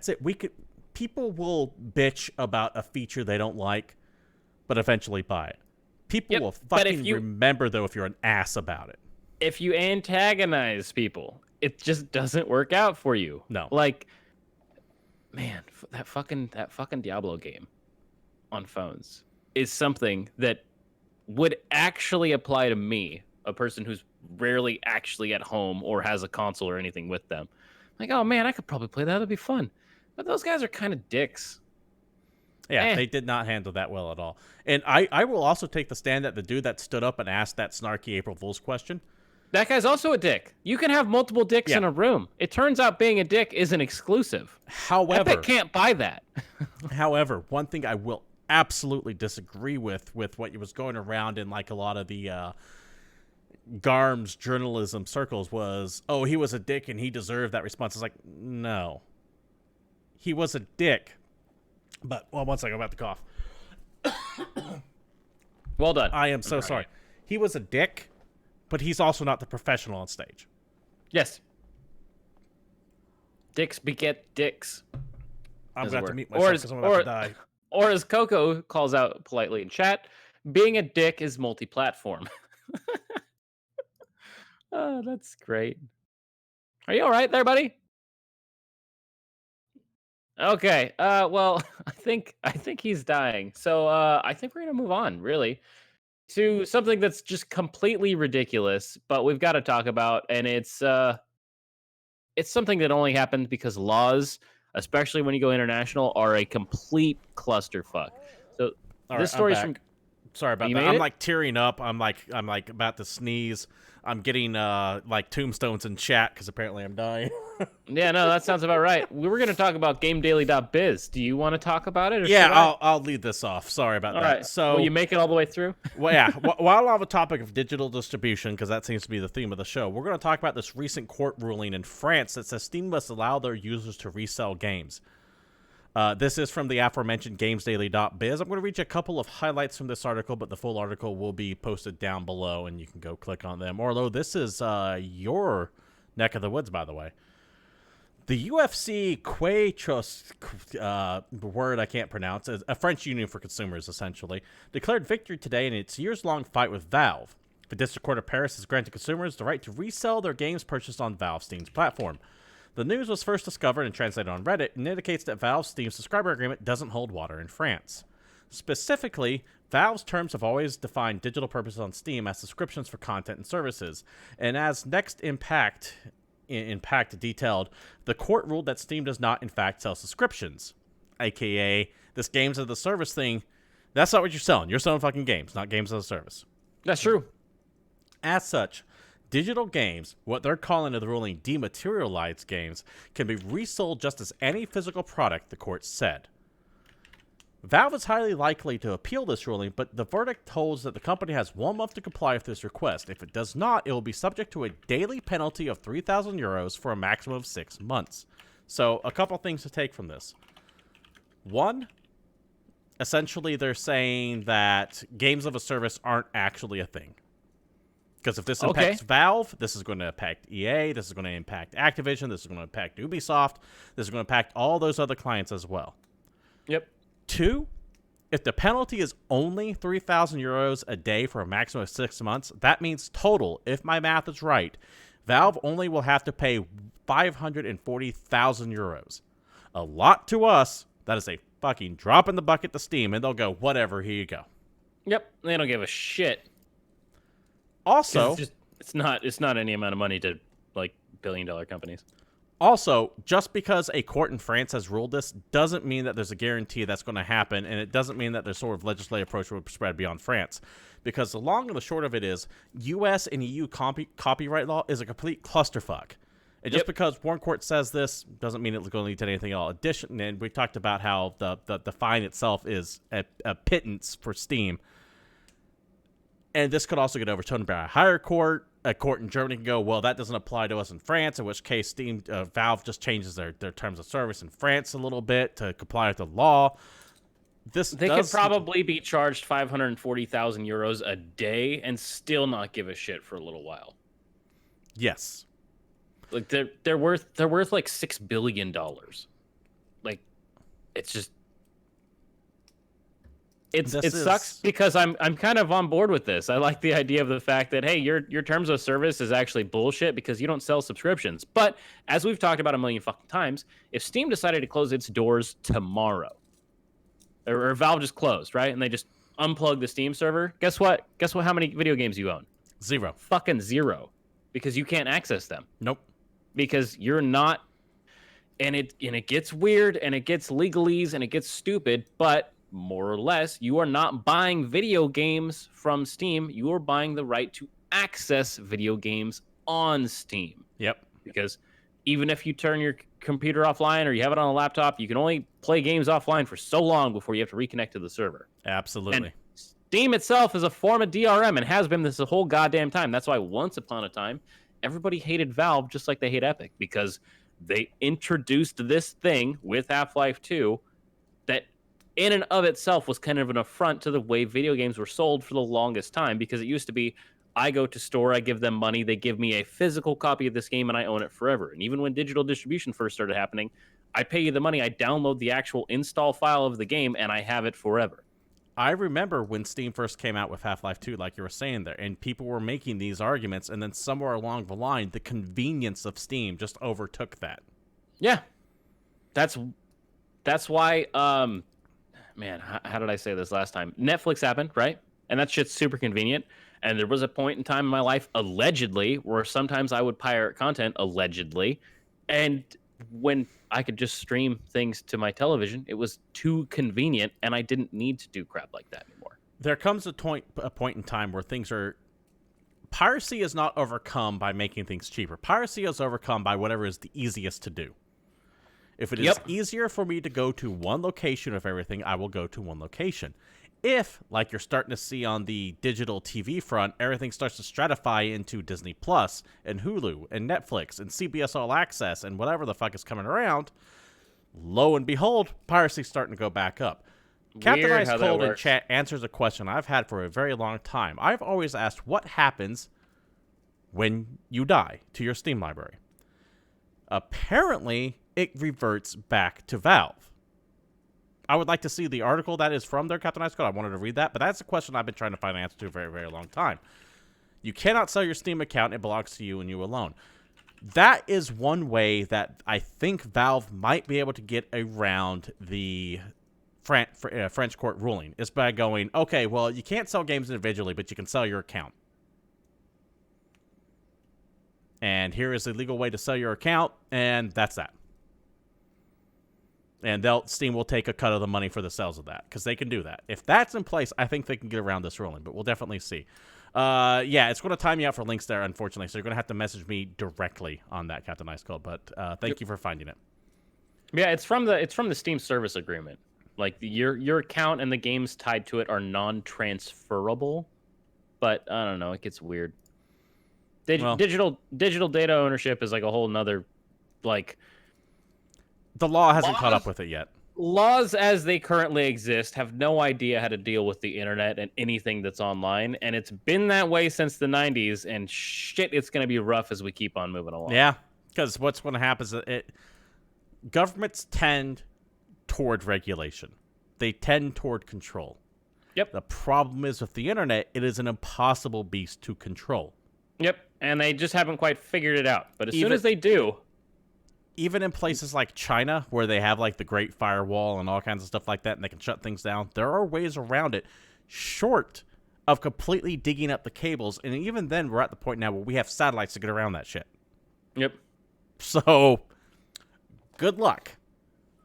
it. People will bitch about a feature they don't like, but eventually buy it. People will fucking remember, though, if you're an ass about it. If you antagonize people, it just doesn't work out for you. No. Like, man, that fucking Diablo game on phones is something that would actually apply to me, a person who's rarely actually at home or has a console or anything with them. Like, oh man, I could probably play that. That'd be fun. But those guys are kind of dicks. Yeah, they did not handle that well at all. And I will also take the stand that the dude that stood up and asked that snarky April Fool's question, that guy's also a dick. You can have multiple dicks in a room. It turns out being a dick isn't exclusive. However, Epic can't buy that. However, one thing I will absolutely disagree with what was going around in like a lot of the GARM's journalism circles was, oh, he was a dick and he deserved that response. It's like, no. He was a dick. But, well, one second, I'm about to cough. Well done. I am so sorry. He was a dick, but he's also not the professional on stage. Yes. Dicks beget dicks. I'm going to have to mute myself because I'm about to die. Or as Coco calls out politely in chat, being a dick is multi-platform. Oh, that's great. Are you all right there, buddy? Okay. Well, I think he's dying. So I think we're gonna move on, really, to something that's just completely ridiculous, but we've got to talk about, and it's something that only happens because laws, especially when you go international, are a complete clusterfuck. So All right, this I'm story's back. from. Sorry about You that. made I'm it? like tearing up. I'm like about to sneeze. I'm getting like tombstones in chat because apparently I'm dying. Yeah, no, that sounds about right. We were going to talk about GameDaily.biz. Do you want to talk about it, or Yeah, should I? I'll lead this off. Sorry about All that. right. Will you So, make it all the way through? well, yeah, while on the topic of digital distribution, because that seems to be the theme of the show, we're going to talk about this recent court ruling in France that says Steam must allow their users to resell games. This is from the aforementioned GamesDaily.biz. I'm going to read you a couple of highlights from this article, but the full article will be posted down below, and you can go click on them. Although this is your neck of the woods, by the way. The UFC word I can't pronounce, a French union for consumers, essentially, declared victory today in its years-long fight with Valve. The District Court of Paris has granted consumers the right to resell their games purchased on Valve Steam's platform. The news was first discovered and translated on Reddit and indicates that Valve's Steam subscriber agreement doesn't hold water in France. Specifically, Valve's terms have always defined digital purchases on Steam as subscriptions for content and services, and as Next Impact detailed, the court ruled that Steam does not in fact sell subscriptions, aka this games as a service thing. That's not what you're selling. You're selling fucking games, not games as a service. That's true. As such, digital games, what they're calling in the ruling dematerialized games, can be resold just as any physical product, the court said. Valve is highly likely to appeal this ruling, but the verdict holds that the company has 1 month to comply with this request. If it does not, it will be subject to a daily penalty of 3,000 euros for a maximum of 6 months. So, a couple things to take from this. One, essentially they're saying that games of a service aren't actually a thing. Because if this impacts Valve, this is going to impact EA, this is going to impact Activision, this is going to impact Ubisoft, this is going to impact all those other clients as well. Yep. 2, if the penalty is only 3,000 euros a day for a maximum of 6 months, that means total, if my math is right, Valve only will have to pay 540,000 euros. A lot to us. That is a fucking drop in the bucket to Steam, and they'll go, whatever, here you go. Yep. They don't give a shit. Also, it's not any amount of money to like billion-dollar companies. Also, just because a court in France has ruled this doesn't mean that there's a guarantee that's going to happen, and it doesn't mean that there's sort of legislative approach will spread beyond France. Because the long and the short of it is, U.S. and EU copyright law is a complete clusterfuck. And just because one court says this doesn't mean it's going to lead to anything else. And we talked about how the fine itself is a pittance for Steam. And this could also get overturned by a higher court. A court in Germany can go, well, that doesn't apply to us in France, in which case Valve just changes their terms of service in France a little bit to comply with the law. They could probably be charged 540,000 euros a day and still not give a shit for a little while. Yes. Like they're worth like $6 billion. Like it's just it sucks because I'm kind of on board with this. I like the idea of the fact that, hey, your terms of service is actually bullshit because you don't sell subscriptions. But as we've talked about a million fucking times, if Steam decided to close its doors tomorrow, or Valve just closed, right, and they just unplug the Steam server, guess what? How many video games you own? 0. Fucking 0, because you can't access them. Nope. Because you're not, and it gets weird and it gets legalese and it gets stupid, but more or less, you are not buying video games from Steam. You are buying the right to access video games on Steam. Yep. Because even if you turn your computer offline or you have it on a laptop, you can only play games offline for so long before you have to reconnect to the server. Absolutely. And Steam itself is a form of DRM and has been this the whole goddamn time. That's why once upon a time, everybody hated Valve just like they hate Epic, because they introduced this thing with Half-Life 2 that in and of itself was kind of an affront to the way video games were sold for the longest time, because it used to be, I go to store, I give them money, they give me a physical copy of this game, and I own it forever. And even when digital distribution first started happening, I pay you the money, I download the actual install file of the game, and I have it forever. I remember when Steam first came out with Half-Life 2, like you were saying there, and people were making these arguments, and then somewhere along the line, the convenience of Steam just overtook that. Yeah. That's why, man, how did I say this last time? Netflix happened, right? and that shit's super convenient. And there was a point in time in my life, allegedly, where sometimes I would pirate content, allegedly, and when I could just stream things to my television, it was too convenient, and I didn't need to do crap like that anymore. There comes a point in time where things are... Piracy is not overcome by making things cheaper. Piracy is overcome by whatever is the easiest to do. If it is easier for me to go to one location of everything, I will go to one location. If, like you're starting to see on the digital TV front, everything starts to stratify into Disney Plus and Hulu and Netflix and CBS All Access and whatever the fuck is coming around, lo and behold, piracy's starting to go back up. Captain Ice Cold in chat answers a question I've had for a very long time. I've always asked what happens when you die to your Steam library. Apparently, it reverts back to Valve. I would like to see the article that is from their Captain Ice Cold. I wanted to read that, but that's a question I've been trying to find an answer to a very, very long time. You cannot sell your Steam account. It belongs to you and you alone. That is one way that I think Valve might be able to get around the French court ruling, is by going, okay, well, you can't sell games individually, but you can sell your account. And here is the legal way to sell your account, and that's that. And Steam will take a cut of the money for the sales of that, because they can do that. If that's in place, I think they can get around this ruling, but we'll definitely see. Yeah, it's going to time you out for links there, unfortunately, so you're going to have to message me directly on that, Captain Ice Cold, but thank you for finding it. Yeah, it's from the Steam service agreement. Like, your account and the games tied to it are non-transferable, but I don't know, it gets weird. Digital data ownership is like a whole nother, like... The law hasn't caught up with it yet. Laws as they currently exist have no idea how to deal with the internet and anything that's online, and it's been that way since the 90s, and shit, it's going to be rough as we keep on moving along. Yeah, because what's going to happen is governments tend toward regulation. They tend toward control. Yep. The problem is with the internet, it is an impossible beast to control. Yep, and they just haven't quite figured it out. But as soon as they do... Even in places like China, where they have like the Great Firewall and all kinds of stuff like that, and they can shut things down, there are ways around it, short of completely digging up the cables. And even then, we're at the point now where we have satellites to get around that shit. Yep. So, good luck.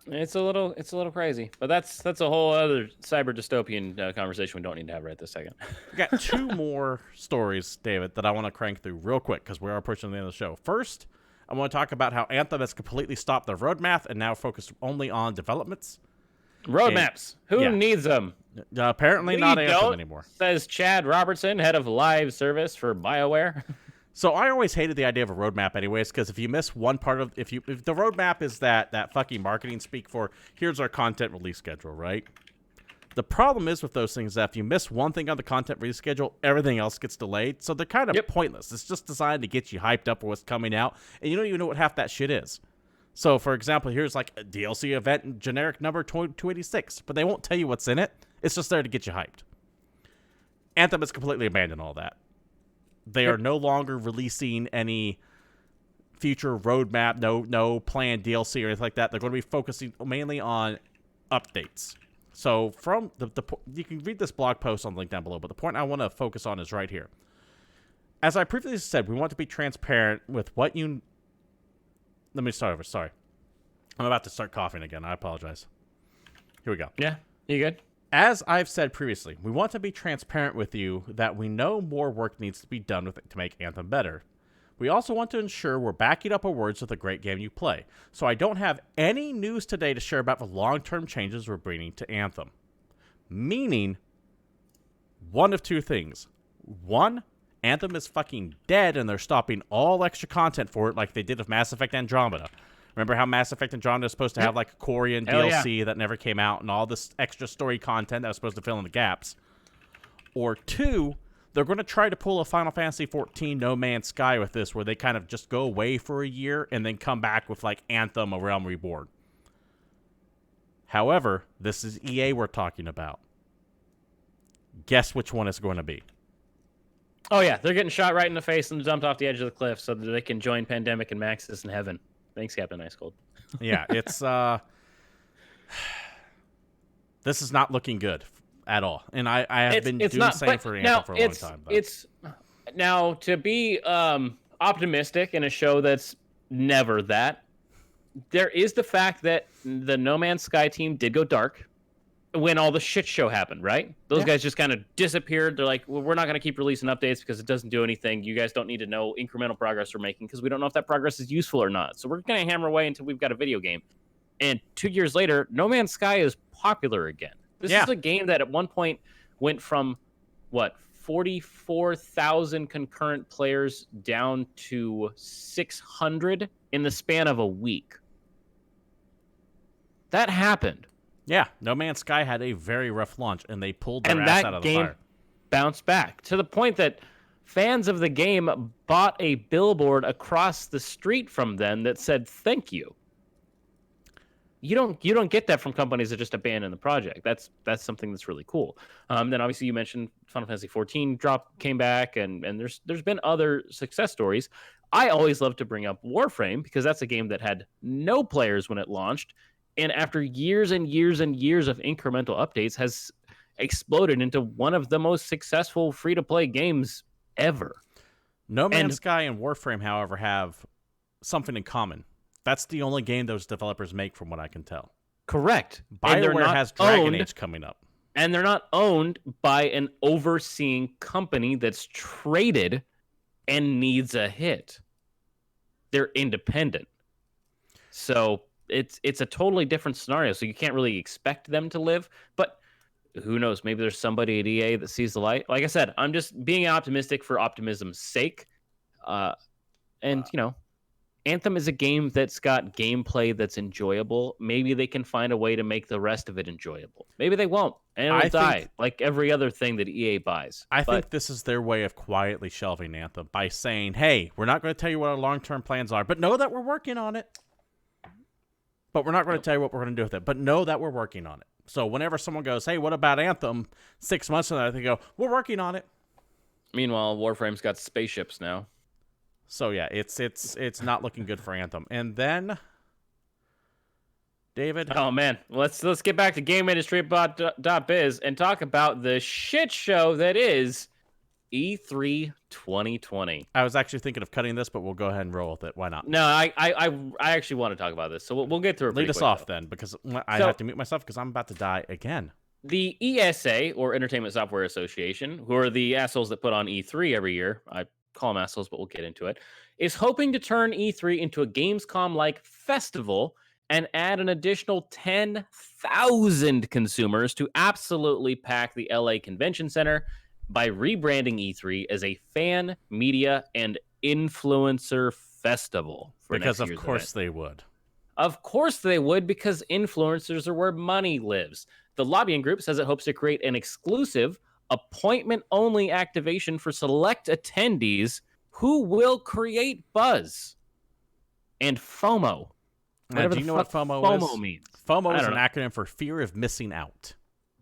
It's a little crazy, but that's a whole other cyber dystopian conversation we don't need to have right this second. We got two more stories, David, that I want to crank through real quick because we are approaching the end of the show. First, I want to talk about how Anthem has completely stopped their roadmap and now focused only on developments. Roadmaps. Who needs them? Apparently not Anthem anymore. Says Chad Robertson, head of live service for BioWare. So I always hated the idea of a roadmap anyways, because if you miss one part of... If the roadmap is that fucking marketing speak for, here's our content release schedule, right? The problem is with those things that if you miss one thing on the content release schedule, everything else gets delayed. So they're kind of pointless. It's just designed to get you hyped up for what's coming out. And you don't even know what half that shit is. So, for example, here's like a DLC event, generic number 286. But they won't tell you what's in it. It's just there to get you hyped. Anthem has completely abandoned all that. They are no longer releasing any future roadmap, no planned DLC or anything like that. They're going to be focusing mainly on updates. So from you can read this blog post on the link down below, but the point I want to focus on is right here. As I previously said, we want to be transparent with what you... Let me start over. Sorry. I'm about to start coughing again. I apologize. Here we go. Yeah, you good? As I've said previously, we want to be transparent with you that we know more work needs to be done with it to make Anthem better. We also want to ensure we're backing up our words with a great game you play. So I don't have any news today to share about the long-term changes we're bringing to Anthem. Meaning, one of two things. One, Anthem is fucking dead and they're stopping all extra content for it like they did with Mass Effect Andromeda. Remember how Mass Effect Andromeda was supposed to have like a Corian DLC that never came out and all this extra story content that was supposed to fill in the gaps? Or two, they're going to try to pull a Final Fantasy XIV No Man's Sky with this, where they kind of just go away for a year and then come back with like Anthem, A Realm Reborn. However, this is EA we're talking about. Guess which one it's going to be. Oh yeah, they're getting shot right in the face and dumped off the edge of the cliff so that they can join Pandemic and Maxis in heaven. Thanks, Captain Ice Cold. Yeah, it's... this is not looking good. at all. And I have been doing the same for Anthem for a long time. But. It's now to be optimistic in a show that's never that. There is the fact that the No Man's Sky team did go dark when all the shit show happened, right? Those guys just kind of disappeared. They're like, well, we're not going to keep releasing updates because it doesn't do anything. You guys don't need to know incremental progress we're making because we don't know if that progress is useful or not. So we're going to hammer away until we've got a video game. And 2 years later, No Man's Sky is popular again. This is a game that at one point went from, 44,000 concurrent players down to 600 in the span of a week. That happened. Yeah, No Man's Sky had a very rough launch, and they pulled their ass out of the fire. And that game bounced back to the point that fans of the game bought a billboard across the street from them that said, "Thank you." You don't get that from companies that just abandon the project. That's something that's really cool. Then obviously you mentioned Final Fantasy 14 came back, and there's been other success stories. I always love to bring up Warframe because that's a game that had no players when it launched. And after years and years and years of incremental updates, has exploded into one of the most successful free-to-play games ever. No Man's Sky and Warframe, however, have something in common. That's the only game those developers make, from what I can tell. Correct. BioWare has Dragon Age coming up. And they're not owned by an overseeing company that's traded and needs a hit. They're independent. So it's a totally different scenario, so you can't really expect them to live, but who knows? Maybe there's somebody at EA that sees the light. Like I said, I'm just being optimistic for optimism's sake. Anthem is a game that's got gameplay that's enjoyable. Maybe they can find a way to make the rest of it enjoyable. Maybe they won't, and it'll die like every other thing that EA buys. I think this is their way of quietly shelving Anthem by saying, hey, we're not going to tell you what our long-term plans are, but know that we're working on it. But we're not going to tell you what we're going to do with it. But know that we're working on it. So whenever someone goes, hey, what about Anthem? 6 months from now, they go, we're working on it. Meanwhile, Warframe's got spaceships now. So yeah, it's not looking good for Anthem. And then, David. Oh man, let's get back to GameIndustry.biz and talk about the shit show that is E3 2020. I was actually thinking of cutting this, but we'll go ahead and roll with it. Why not? No, I actually want to talk about this, so we'll get through it. Lead us off then, because I have to mute myself because I'm about to die again. The ESA, or Entertainment Software Association, who are the assholes that put on E3 every year, I call them assholes, but we'll get into it, is hoping to turn E3 into a Gamescom-like festival and add an additional 10,000 consumers to absolutely pack the LA Convention Center by rebranding E3 as a fan, media, and influencer festival. Because of course they would. Of course they would, because influencers are where money lives. The lobbying group says it hopes to create an exclusive, appointment-only activation for select attendees who will create buzz and FOMO. Now, do you know what FOMO means? FOMO is an acronym for fear of missing out.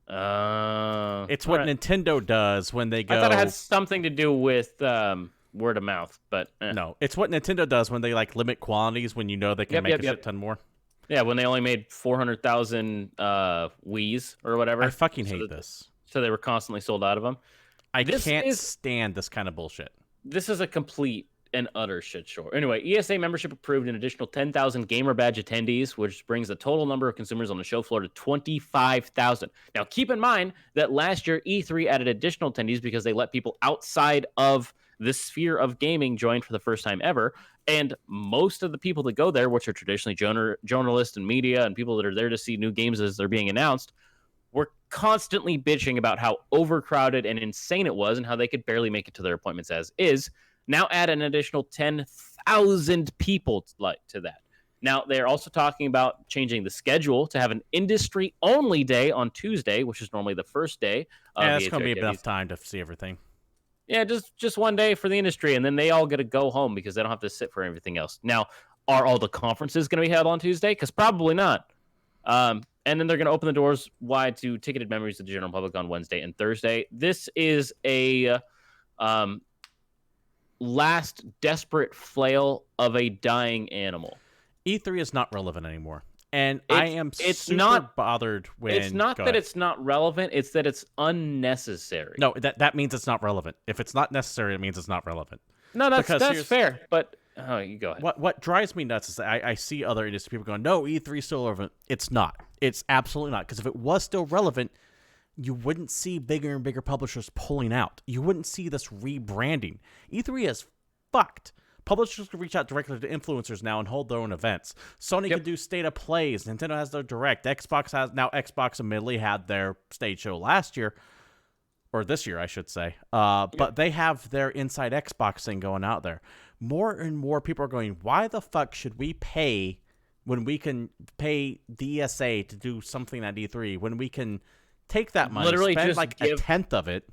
It's what Nintendo does when they go... I thought it had something to do with word of mouth, but... No, it's what Nintendo does when they limit quantities when you know they can make a shit ton more. Yeah, when they only made 400,000 Wiis or whatever. I fucking hate this. So they were constantly sold out of them. I can't stand this kind of bullshit. This is a complete and utter shit show. Anyway, ESA membership approved an additional 10,000 Gamer Badge attendees, which brings the total number of consumers on the show floor to 25,000. Now, keep in mind that last year E3 added additional attendees because they let people outside of the sphere of gaming join for the first time ever. And most of the people that go there, which are traditionally journalists and media and people that are there to see new games as they're being announced, were constantly bitching about how overcrowded and insane it was and how they could barely make it to their appointments as is. Now add an additional 10,000 people to that. Now, they're also talking about changing the schedule to have an industry-only day on Tuesday, which is normally the first day. Yeah, that's going to be enough time to see everything. Yeah, just one day for the industry, and then they all get to go home because they don't have to sit for everything else. Now, are all the conferences going to be held on Tuesday? Because probably not. And then they're going to open the doors wide to ticketed members of the general public on Wednesday and Thursday. This is a last desperate flail of a dying animal. E3 is not relevant anymore. And I am super bothered when... It's not that it's not relevant, it's that it's unnecessary. No, that means it's not relevant. If it's not necessary, it means it's not relevant. No, that's fair, but... Oh, you go ahead. What drives me nuts is I see other industry people going, no, E3 is still relevant. It's not. It's absolutely not. Because if it was still relevant, you wouldn't see bigger and bigger publishers pulling out. You wouldn't see this rebranding. E3 is fucked. Publishers can reach out directly to influencers now and hold their own events. Sony can do state of plays. Nintendo has their direct. Xbox admittedly had their stage show last year, or this year, I should say. But they have their Inside Xbox thing going out there. More and more people are going, why the fuck should we pay when we can pay the ESA to do something at E3 when we can take that money, literally spend just like a tenth of it?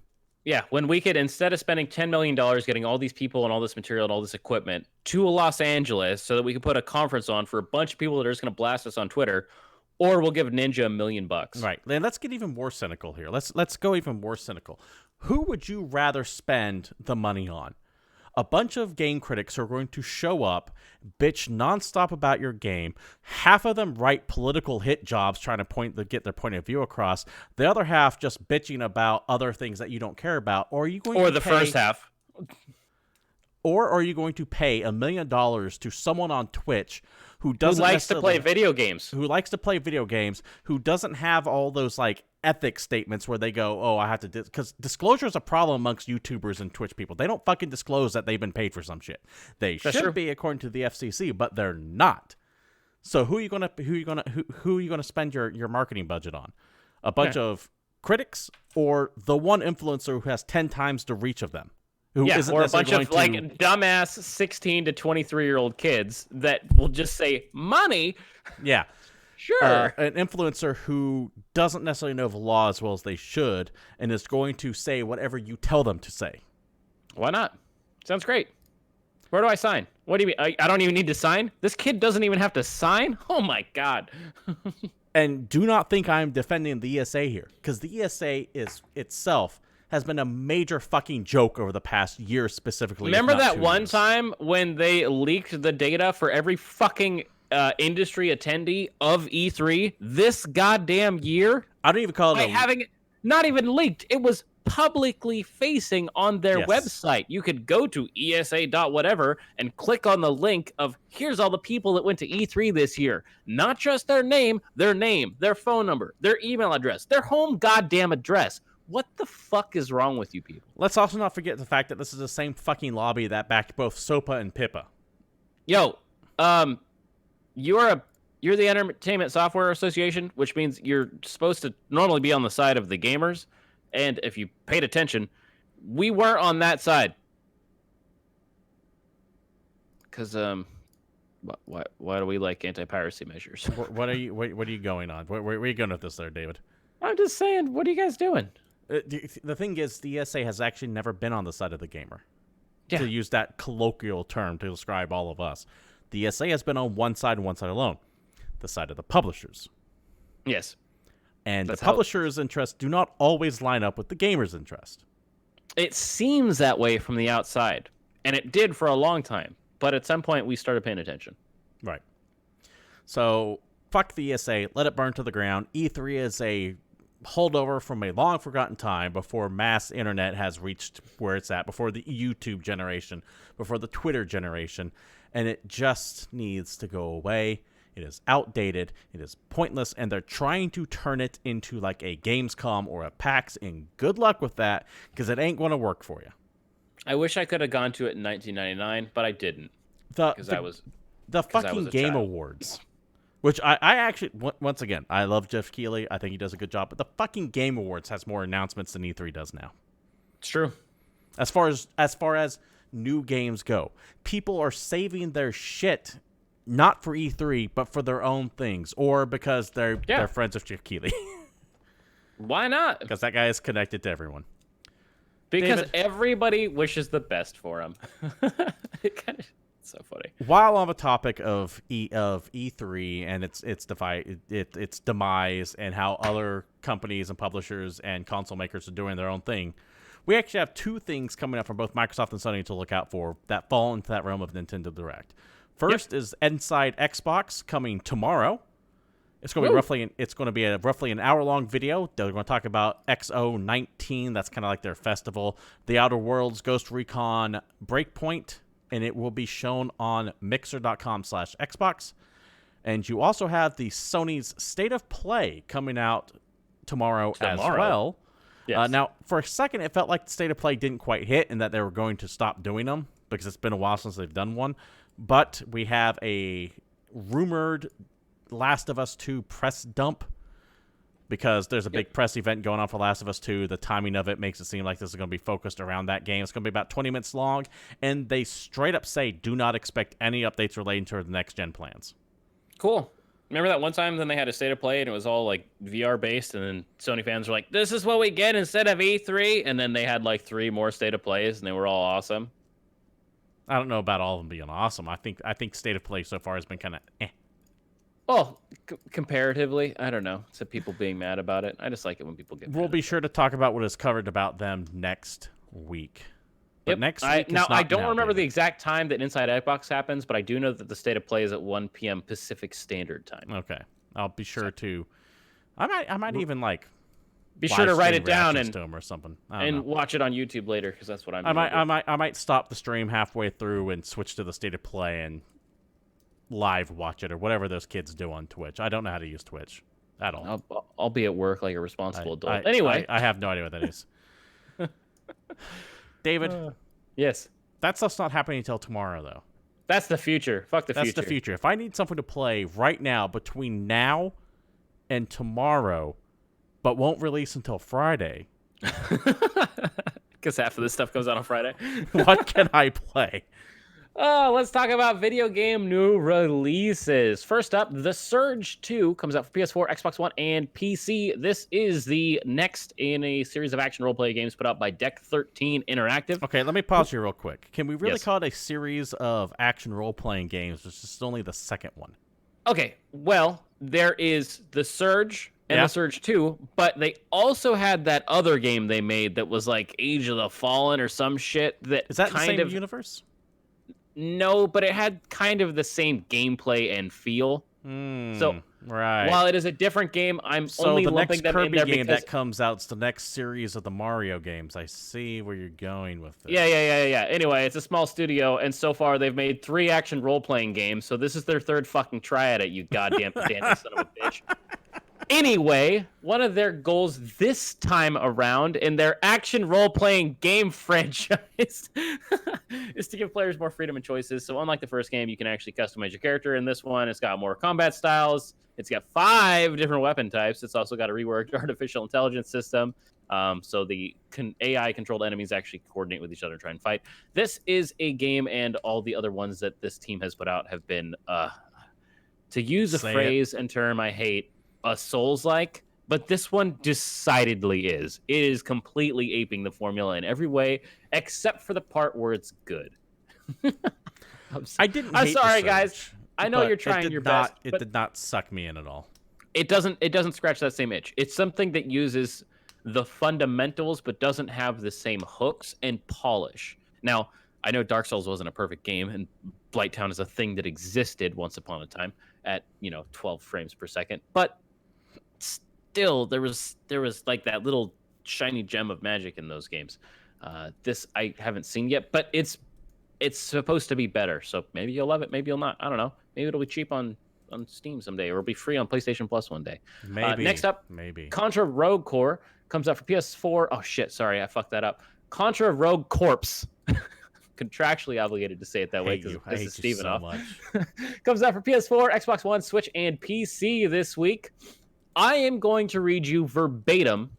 Yeah, when we could, instead of spending $10 million getting all these people and all this material and all this equipment to Los Angeles so that we could put a conference on for a bunch of people that are just going to blast us on Twitter, or we'll give Ninja $1 million. Right. And let's get even more cynical here. Let's go even more cynical. Who would you rather spend the money on? A bunch of game critics are going to show up, bitch nonstop about your game. Half of them write political hit jobs trying to get their point of view across. The other half just bitching about other things that you don't care about. Or are you going to first half. Or are you going to pay $1 million to someone on Twitch who likes to play video games, who doesn't have all those like ethics statements where they go, oh, I have to, because disclosure is a problem amongst YouTubers and Twitch people. They don't fucking disclose that they've been paid for some shit. They should be according to the FCC, but they're not. So who are you gonna spend your marketing budget on? A bunch of critics or the one influencer who has 10 times the reach of them? Or a bunch of like dumbass 16 to 23-year-old kids that will just say money. Yeah. Sure. An influencer who doesn't necessarily know the law as well as they should and is going to say whatever you tell them to say. Why not? Sounds great. Where do I sign? What do you mean? I don't even need to sign? This kid doesn't even have to sign? Oh my God. And do not think I'm defending the ESA here, because the ESA itself has been a major fucking joke over the past year specifically. Remember that one time when they leaked the data for every fucking industry attendee of E3 this goddamn year? I don't even call it having it not even leaked. It was publicly facing on their website. You could go to ESA.whatever and click on the link of here's all the people that went to E3 this year. Not just their name, their phone number, their email address, their home goddamn address. What the fuck is wrong with you people? Let's also not forget the fact that this is the same fucking lobby that backed both SOPA and PIPA. Yo, you're the Entertainment Software Association, which means you're supposed to normally be on the side of the gamers. And if you paid attention, we weren't on that side. Because why do we like anti-piracy measures? What are you going on? Where are you going with this there, David? I'm just saying, what are you guys doing? The thing is, the ESA has actually never been on the side of the gamer. Yeah. To use that colloquial term to describe all of us. The ESA has been on one side and one side alone. The side of the publishers. Yes. And the publisher's interests do not always line up with the gamer's interest. It seems that way from the outside. And it did for a long time. But at some point, we started paying attention. Right. So, fuck the ESA. Let it burn to the ground. E3 is a holdover from a long forgotten time before mass internet has reached where it's at, before the YouTube generation, before the Twitter generation. And it just needs to go away. It is outdated. It is pointless. And they're trying to turn it into like a Gamescom or a PAX. And good luck with that, because it ain't going to work for you. I wish I could have gone to it in 1999, but I didn't. The fucking Game Awards, which I actually, once again, I love Jeff Keighley. I think he does a good job. But the fucking Game Awards has more announcements than E3 does now. It's true. As far as new games go, people are saving their shit not for E3, but for their own things, or because they're friends with Jeff Keighley. Why not? Because that guy is connected to everyone. Because everybody wishes the best for him. It's so funny. While on the topic of E3 and its demise and how other companies and publishers and console makers are doing their own thing, we actually have two things coming up from both Microsoft and Sony to look out for that fall into that realm of Nintendo Direct. First is Inside Xbox coming tomorrow. It's going to be roughly an hour-long video. They're going to talk about XO19. That's kind of like their festival. The Outer Worlds, Ghost Recon, Breakpoint, and it will be shown on Mixer.com/Xbox. And you also have the Sony's State of Play coming out tomorrow. As well. Yes. Now, for a second, it felt like the State of Play didn't quite hit and that they were going to stop doing them because it's been a while since they've done one. But we have a rumored Last of Us 2 press dump because there's a big press event going on for Last of Us 2. The timing of it makes it seem like this is going to be focused around that game. It's going to be about 20 minutes long, and they straight up say do not expect any updates relating to the next-gen plans. Cool. Remember that one time then they had a State of Play and it was all like VR based, and then Sony fans were like, this is what we get instead of E3, and then they had like 3 more State of Plays and they were all awesome. I don't know about all of them being awesome. I think State of Play so far has been kind of eh. Well, comparatively, I don't know. So people being mad about it. I just like it when people get mad. We'll be sure to talk about what is covered about them next week. But next week I don't remember the exact time that Inside Xbox happens, but I do know that the State of Play is at 1 p.m. Pacific Standard Time. Okay. I'll be sure to... I might even, like... Be sure to write it down and or something. Watch it on YouTube later, because that's what I'm I might stop the stream halfway through and switch to the State of Play and live watch it or whatever those kids do on Twitch. I don't know how to use Twitch at all. I'll be at work like a responsible adult. Anyway. I have no idea what that is. David. Yes. That stuff's not happening until tomorrow, though. That's the future. Fuck the future. That's the future. If I need something to play right now between now and tomorrow, but won't release until Friday. Because half of this stuff comes out on Friday. What can I play? Let's talk about video game new releases. First up, The Surge 2 comes out for PS4, Xbox One, and PC. This is the next in a series of action roleplay games put out by Deck 13 Interactive. Okay, let me pause here real quick. Can we really call it a series of action role-playing games? It's just only the second one. Okay, well, there is The Surge and The Surge 2, but they also had that other game they made that was like Age of the Fallen or some shit. Is that kind the same universe? No, but it had kind of the same gameplay and feel. So, while it is a different game, I'm only lumping them in there because... So the next Kirby game that comes out is the next series of the Mario games. I see where you're going with this. Yeah. Anyway, it's a small studio, and so far they've made 3 action role-playing games, so this is their 3rd fucking try at it, you goddamn son of a bitch. Anyway, one of their goals this time around in their action role-playing game franchise is to give players more freedom and choices. So unlike the first game, you can actually customize your character. In this one, it's got more combat styles. It's got 5 different weapon types. It's also got a reworked artificial intelligence system. So the AI-controlled enemies actually coordinate with each other and try and fight. This is a game, and all the other ones that this team has put out have been, to use a phrase and term I hate, a Souls-like, but this one decidedly is. It is completely aping the formula in every way, except for the part where it's good. I'm sorry, guys. I know you're trying your best. It did not suck me in at all. It doesn't scratch that same itch. It's something that uses the fundamentals, but doesn't have the same hooks and polish. Now, I know Dark Souls wasn't a perfect game, and Blighttown is a thing that existed once upon a time at 12 frames per second, but still there was like that little shiny gem of magic in those games. This I haven't seen yet, but it's supposed to be better, so maybe you'll love it, maybe you'll not. I don't know. Maybe it'll be cheap on Steam someday, or it'll be free on PlayStation Plus one day. Maybe. Next up, maybe Contra Rogue Core comes out for PS4. Oh shit, sorry, I fucked that up. Contra Rogue Corpse. Contractually obligated to say it that way because this is Steven off. Comes out for PS4, Xbox One, Switch, and PC this week. I am going to read you verbatim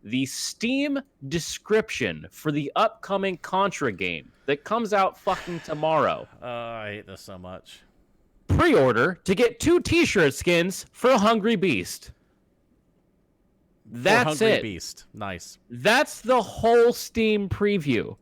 the Steam description for the upcoming Contra game that comes out fucking tomorrow. I hate this so much. Pre-order to get 2 t-shirt skins for a Hungry Beast. That's it. Beast. Nice. That's the whole Steam preview.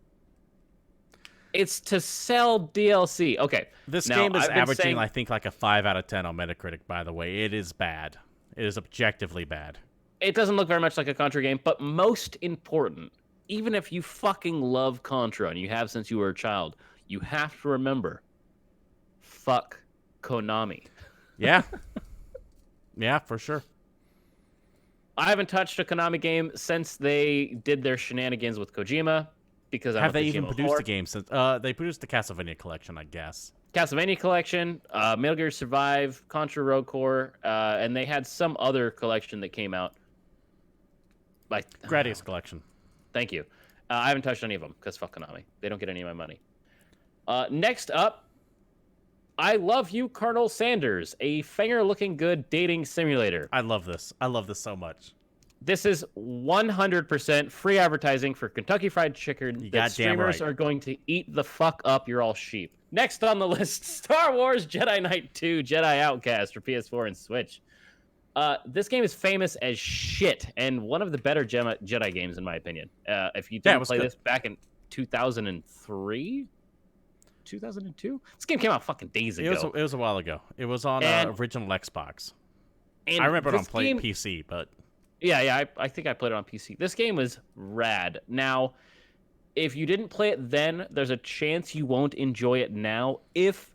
It's to sell DLC. Okay. This game is averaging, I think, like a 5 out of 10 on Metacritic, by the way. It is bad. It is objectively bad. It doesn't look very much like a Contra game, but most important, even if you fucking love Contra and you have since you were a child, you have to remember, fuck Konami. Yeah. Yeah, for sure. I haven't touched a Konami game since they did their shenanigans with Kojima, because Have they even produced a game since? They produced the Castlevania collection, I guess. Castlevania collection, Metal Gear Survive, Contra Road Core, and they had some other collection that came out. Like Gradius collection. Thank you. I haven't touched any of them because fuck Konami. They don't get any of my money. Next up, I Love You, Colonel Sanders, a finger-looking good dating simulator. I love this. I love this so much. This is 100% free advertising for Kentucky Fried Chicken that streamers are going to eat the fuck up. You're all sheep. Next on the list, Star Wars Jedi Knight 2 Jedi Outcast for PS4 and Switch. This game is famous as shit and one of the better Jedi games in my opinion. If you didn't play this back in 2003, 2002, this game came out fucking days ago. It was a while ago. It was on original Xbox. And I remember it on PC, but yeah, I think I played it on PC. This game was rad. Now, if you didn't play it then, there's a chance you won't enjoy it now if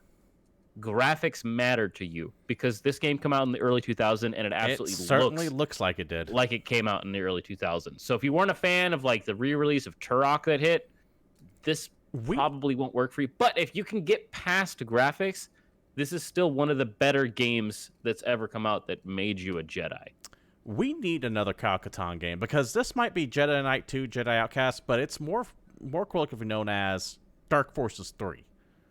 graphics matter to you, because this game came out in the early 2000s and it certainly looks like it did. Like it came out in the early 2000s. So if you weren't a fan of like the re-release of Turok that hit, this probably won't work for you. But if you can get past graphics, this is still one of the better games that's ever come out that made you a Jedi. We need another Kyle Katarn game, because this might be Jedi Knight 2, Jedi Outcast, but it's more colloquially known as Dark Forces 3.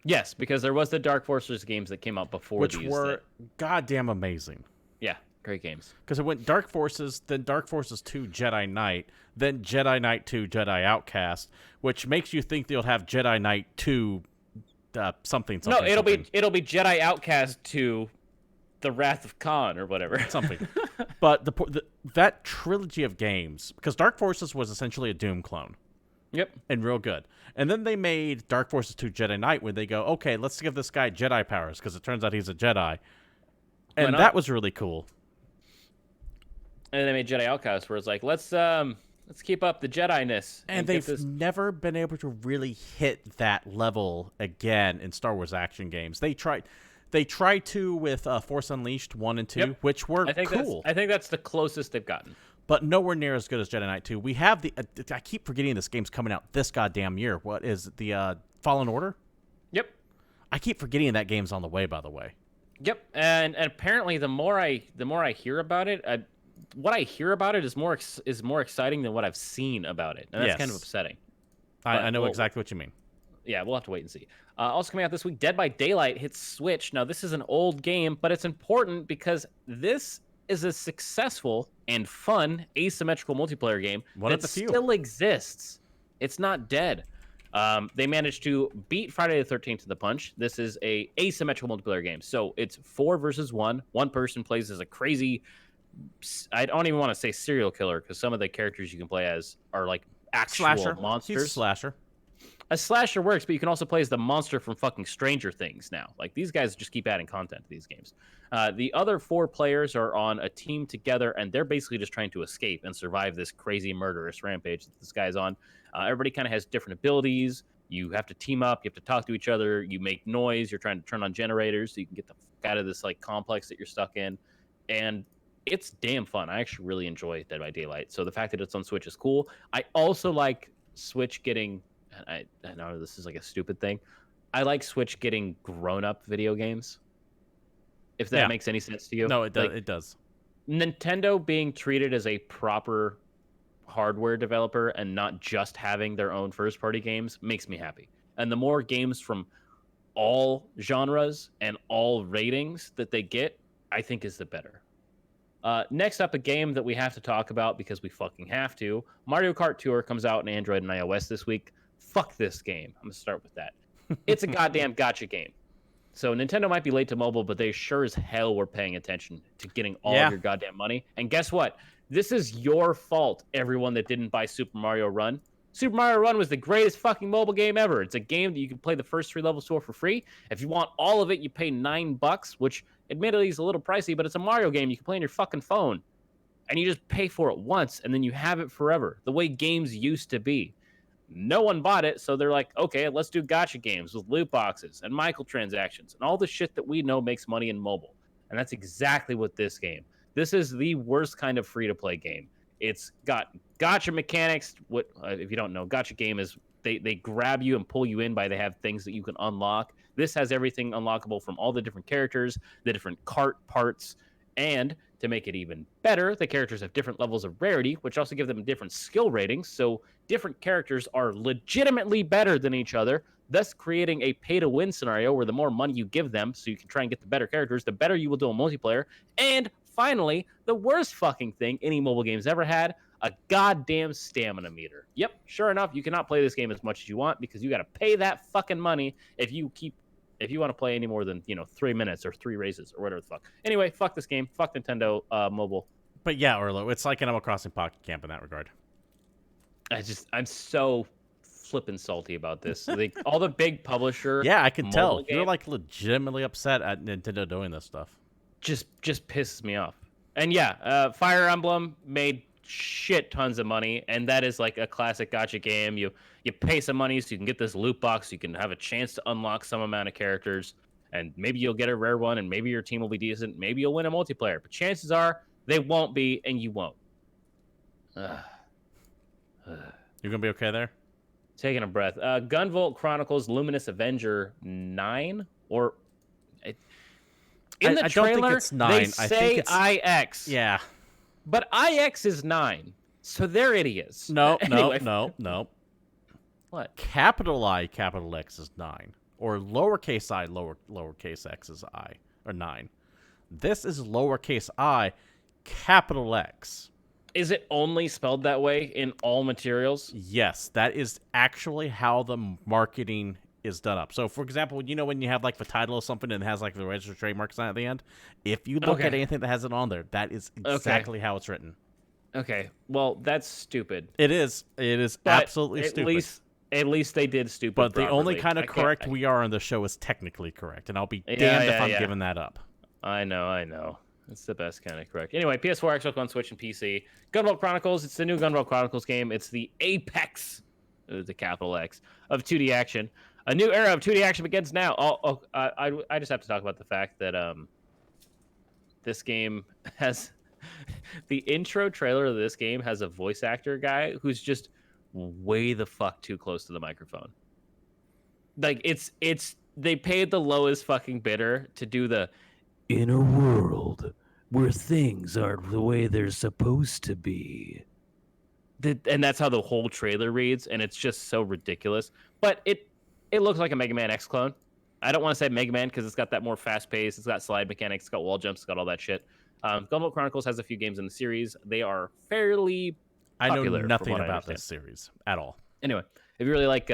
Yes, because there was the Dark Forces games that came out before which were goddamn amazing. Yeah, great games. Because it went Dark Forces, then Dark Forces 2 Jedi Knight, then Jedi Knight 2 Jedi Outcast, which makes you think they'll have Jedi Knight 2 something. No, it'll be Jedi Outcast 2 The Wrath of Khan or whatever. Something. But that trilogy of games, because Dark Forces was essentially a Doom clone. Yep. And real good. And then they made Dark Forces 2 Jedi Knight, where they go, okay, let's give this guy Jedi powers, because it turns out he's a Jedi. And that was really cool. And then they made Jedi Outcast, where it's like, let's keep up the Jedi-ness. And they've never been able to really hit that level again in Star Wars action games. They tried to with Force Unleashed 1 and 2, which were cool. I think that's the closest they've gotten. But nowhere near as good as Jedi Knight 2. We have I keep forgetting this game's coming out this goddamn year. What is it, the Fallen Order? Yep. I keep forgetting that game's on the way, by the way. Yep. And apparently the more I hear about it, what I hear about it is more exciting than what I've seen about it. And that's kind of upsetting. I know exactly what you mean. Yeah, we'll have to wait and see. Also coming out this week, Dead by Daylight hits Switch. Now, this is an old game, but it's important because this is a successful and fun asymmetrical multiplayer game that still exists. It's not dead. They managed to beat Friday the 13th to the punch. This is a asymmetrical multiplayer game. So it's 4 versus 1. One person plays as a crazy, I don't even want to say serial killer, because some of the characters you can play as are like actual monsters. He's a slasher. A slasher works, but you can also play as the monster from fucking Stranger Things now. Like, these guys just keep adding content to these games. The other 4 players are on a team together, and they're basically just trying to escape and survive this crazy murderous rampage that this guy's on. Everybody kind of has different abilities. You have to team up. You have to talk to each other. You make noise. You're trying to turn on generators so you can get the fuck out of this like complex that you're stuck in. And it's damn fun. I actually really enjoy Dead by Daylight. So the fact that it's on Switch is cool. I also like Switch getting... I know this is like a stupid thing. I like Switch getting grown-up video games. If that makes any sense to you. No, it does. It does. Nintendo being treated as a proper hardware developer and not just having their own first-party games makes me happy. And the more games from all genres and all ratings that they get, I think is the better. Next up, a game that we have to talk about because we fucking have to. Mario Kart Tour comes out on Android and iOS this week. Fuck this game. I'm going to start with that. It's a goddamn gacha game. So Nintendo might be late to mobile, but they sure as hell were paying attention to getting all of your goddamn money. And guess what? This is your fault, everyone that didn't buy Super Mario Run. Super Mario Run was the greatest fucking mobile game ever. It's a game that you can play the first 3 levels for free. If you want all of it, you pay $9, which admittedly is a little pricey, but it's a Mario game you can play on your fucking phone. And you just pay for it once, and then you have it forever, the way games used to be. No one bought it, so they're like, okay, let's do gacha games with loot boxes and microtransactions and all the shit that we know makes money in mobile. And that's exactly what this game. This is the worst kind of free-to-play game. It's got gotcha mechanics. What if you don't know? Gotcha game is they grab you and pull you in by they have things that you can unlock. This has everything unlockable from all the different characters, the different cart parts, and to make it even better, the characters have different levels of rarity, which also give them different skill ratings. So different characters are legitimately better than each other, thus creating a pay-to-win scenario where the more money you give them, so you can try and get the better characters, the better you will do in multiplayer. And finally, the worst fucking thing any mobile game's ever had, a goddamn stamina meter. Yep, sure enough, you cannot play this game as much as you want because you got to pay that fucking money if you want to play any more than 3 minutes or 3 races or whatever the fuck. Anyway, fuck this game. Fuck Nintendo Mobile. But yeah, Orlo, it's like Animal Crossing Pocket Camp in that regard. I'm so flipping salty about this. Like all the big publisher. Yeah, I can tell. Game, you're like legitimately upset at Nintendo doing this stuff. Just pisses me off. And yeah, Fire Emblem made shit tons of money, and that is like a classic gacha game. You pay some money so you can get this loot box, so you can have a chance to unlock some amount of characters, and maybe you'll get a rare one, and maybe your team will be decent, maybe you'll win a multiplayer, but chances are they won't be, and you won't. You're gonna be okay there? Taking a breath. Gunvolt Chronicles Luminous Avenger 9, or in the I trailer don't think it's 9. they I say think it's IX. Yeah. But IX is 9, so there it is. No, Anyway. no. What? Capital I, capital X is 9, or lowercase I, lowercase X is I, or 9. This is lowercase I, capital X. Is it only spelled that way in all materials? Yes, that is actually how the marketing is done up. So, for example, when you have like the title of something and it has like the registered trademark sign at the end, if you look at anything that has it on there, that is exactly how it's written. Okay, well, that's stupid. It is. It is But absolutely at stupid. At least they did stupid. But the only properly. kind of correct we are on the show is technically correct, and I'll be damned if I'm giving that up. I know. It's the best kind of correct. Anyway, PS4, Xbox One, Switch, and PC. Gunvolt Chronicles. It's the new Gunvolt Chronicles game. It's the apex, the capital X, of 2D action. A new era of 2D action begins now. I just have to talk about the fact that this game has the intro trailer of this game has a voice actor guy who's just way the fuck too close to the microphone. Like they paid the lowest fucking bidder to do the in a world where things aren't the way they're supposed to be. And that's how the whole trailer reads, and it's just so ridiculous. But it looks like a Mega Man X clone. I don't want to say Mega Man because it's got that more fast pace. It's got slide mechanics. It's got wall jumps. It's got all that shit. Gunvolt Chronicles has a few games in the series. They are fairly popular. I know nothing about this series at all. Anyway, if you really like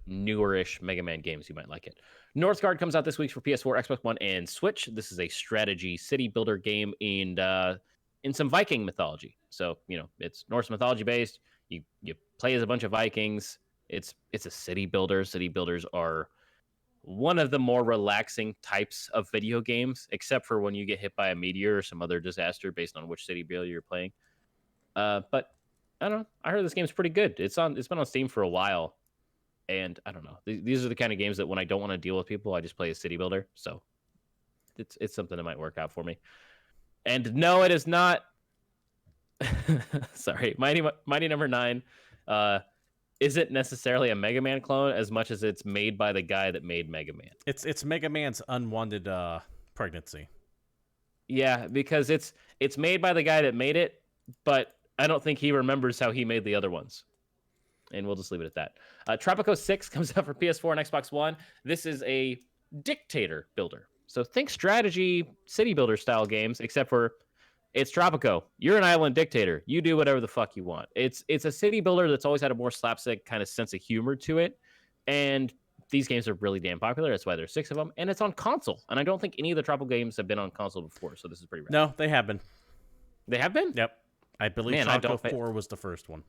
newer-ish Mega Man games, you might like it. Northgard comes out this week for PS4, Xbox One, and Switch. This is a strategy city builder game in some Viking mythology. So, it's Norse mythology based. You play as a bunch of Vikings. It's a city builder. City builders are one of the more relaxing types of video games, except for when you get hit by a meteor or some other disaster based on which city builder you're playing. But I don't know. I heard this game's pretty good. It's been on Steam for a while. And I don't know. These are the kind of games that when I don't want to deal with people, I just play a city builder. So it's something that might work out for me. And no, it is not. Sorry, Mighty Number 9 isn't necessarily a Mega Man clone as much as it's made by the guy that made Mega Man. It's Mega Man's unwanted pregnancy. Yeah, because it's made by the guy that made it, but I don't think he remembers how he made the other ones. And we'll just leave it at that. Tropico 6 comes out for PS4 and Xbox One. This is a dictator builder. So think strategy city builder style games, except for it's Tropico. You're an island dictator. You do whatever the fuck you want. It's a city builder that's always had a more slapstick kind of sense of humor to it. And these games are really damn popular. That's why there's 6 of them. And it's on console. And I don't think any of the Tropico games have been on console before. So this is pretty rad. No, they have been. They have been? Yep. I believe Tropico 4 was the first one.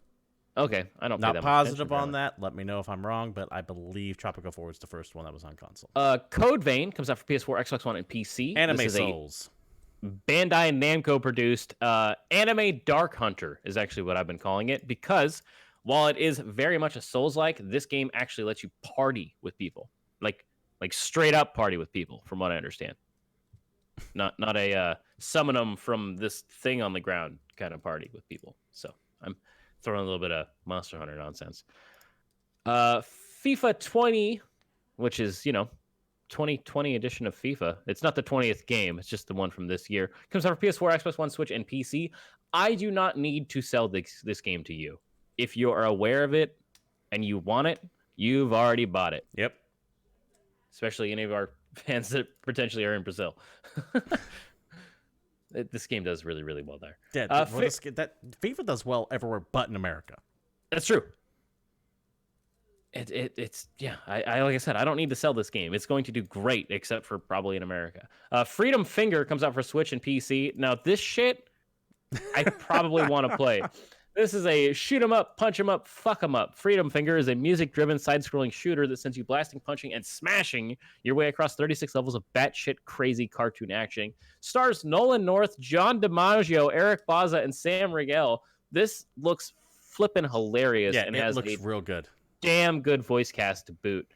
Okay, I don't. Not positive on that. Let me know if I'm wrong, but I believe Tropico 4 was the first one that was on console. Code Vein comes out for PS4, Xbox One, and PC. Anime Souls. Bandai Namco produced Anime Dark Hunter is actually what I've been calling it, because while it is very much a Souls-like, this game actually lets you party with people, like straight up party with people, from what I understand. not a summon them from this thing on the ground kind of party with people. So I'm throwing a little bit of Monster Hunter nonsense. FIFA 20, which is 2020 edition of FIFA. It's not the 20th game. It's just the one from this year. Comes out for PS4, Xbox One, Switch, and PC. I do not need to sell this game to you. If you are aware of it and you want it, you've already bought it. Yep. Especially any of our fans that potentially are in Brazil. This game does really, really well there. Yeah, FIFA does well everywhere but in America. That's true. It's I like I said, I don't need to sell this game. It's going to do great, except for probably in America. Freedom Finger comes out for Switch and PC. Now this shit, I probably want to play. This is a shoot 'em up, punch 'em up, fuck 'em up. Freedom Finger is a music-driven side-scrolling shooter that sends you blasting, punching, and smashing your way across 36 levels of batshit crazy cartoon action. Stars Nolan North, John DiMaggio, Eric Bauza, and Sam Riegel. This looks flippin' hilarious. Yeah, and it has looks real good. Damn good voice cast to boot.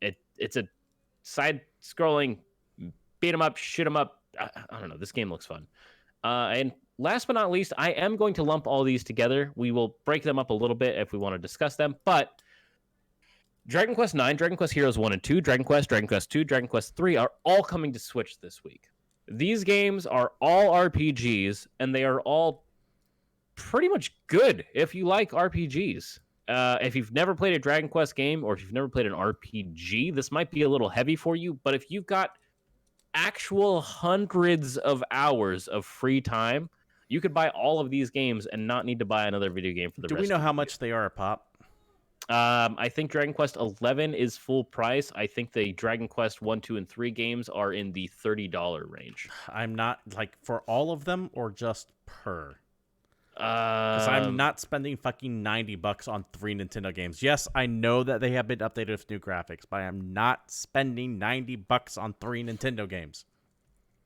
It's a side-scrolling beat 'em up, shoot 'em up. I don't know. This game looks fun. And last but not least, I am going to lump all these together. We will break them up a little bit if we want to discuss them. But Dragon Quest IX, Dragon Quest Heroes 1 and 2, Dragon Quest 2, Dragon Quest 3 are all coming to Switch this week. These games are all RPGs, and they are all pretty much good if you like RPGs. If you've never played a Dragon Quest game, or if you've never played an RPG, this might be a little heavy for you. But if you've got actual hundreds of hours of free time, you could buy all of these games and not need to buy another video game for the rest. Do we know how much they are a pop? I think Dragon Quest 11 is full price. I think the Dragon Quest 1, 2, and 3 games are in the $30 range. I'm not, like, for all of them or just per? Because I'm not spending fucking $90 on 3 Nintendo games. Yes, I know that they have been updated with new graphics, but I'm not spending $90 on 3 Nintendo games.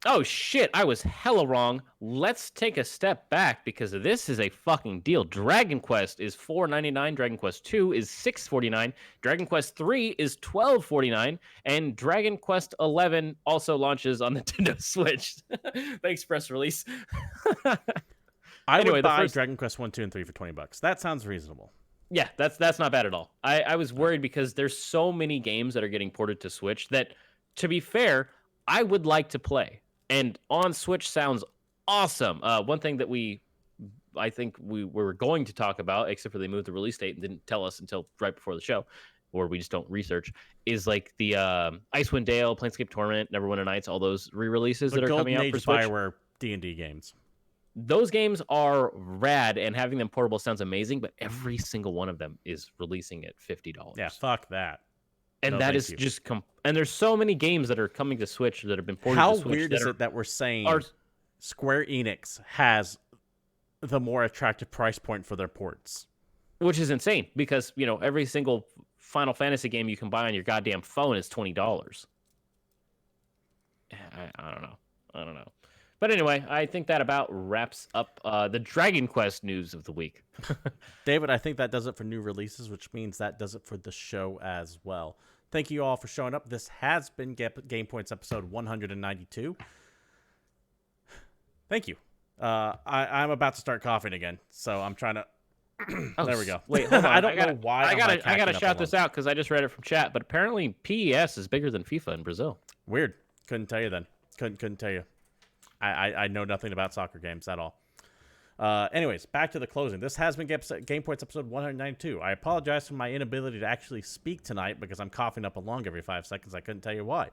Oh shit, I was hella wrong. Let's take a step back because this is a fucking deal. Dragon Quest is $4.99, Dragon Quest 2 is $6.49, Dragon Quest 3 is $12.49, and Dragon Quest 11 also launches on Nintendo Switch. Thanks, press release. I would buy Dragon Quest 1, 2, and 3 for $20. That sounds reasonable. Yeah, that's not bad at all. I was worried because there's so many games that are getting ported to Switch that, to be fair, I would like to play. And on Switch sounds awesome. One thing that I think we were going to talk about, except for they moved the release date and didn't tell us until right before the show, or we just don't research, is like the Icewind Dale, Planescape Torment, Neverwinter Nights, all those re-releases that are coming out for Switch. BioWare D&D games. Those games are rad, and having them portable sounds amazing, but every single one of them is releasing at $50. Yeah, fuck that. And that is just and there's so many games that are coming to Switch that have been ported to Switch. How weird is it that we're saying Square Enix has the more attractive price point for their ports? Which is insane because, every single Final Fantasy game you can buy on your goddamn phone is $20. I don't know. But anyway, I think that about wraps up the Dragon Quest news of the week. David, I think that does it for new releases, which means that does it for the show as well. Thank you all for showing up. This has been GamePoints episode 192. Thank you. I'm about to start coughing again, so I'm trying to... There we go. Wait, hold on. I don't know why. I gotta shout this out because I just read it from chat, but apparently PES is bigger than FIFA in Brazil. Weird. Couldn't tell you then. Couldn't tell you. I know nothing about soccer games at all. Anyways, back to the closing. This has been GamePoints episode 192. I apologize for my inability to actually speak tonight because I'm coughing up a lung every 5 seconds. I couldn't tell you why.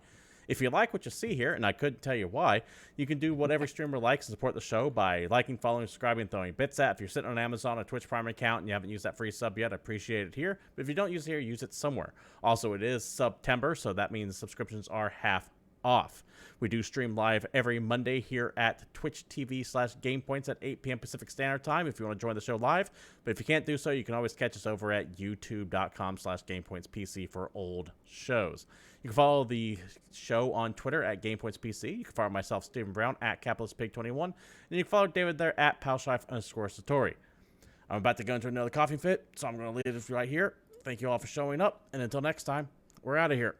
If you like what you see here, and I couldn't tell you why, you can do what every streamer likes and support the show by liking, following, subscribing, and throwing bits at. If you're sitting on Amazon or Twitch Prime account and you haven't used that free sub yet, I appreciate it here. But if you don't use it here, use it somewhere. Also, it is September, so that means subscriptions are half off. We do stream live every Monday here at Twitch TV/GamePoints at 8 p.m. Pacific Standard Time if you want to join the show live. But if you can't do so, you can always catch us over at youtube.com/GamePointsPC for old shows. You can follow the show on Twitter at GamePointsPC. You can follow myself, Stephen Brown, at CapitalistPig21. And you can follow David there at Palshif_Satori. I'm about to go into another coughing fit, so I'm going to leave it right here. Thank you all for showing up. And until next time, we're out of here.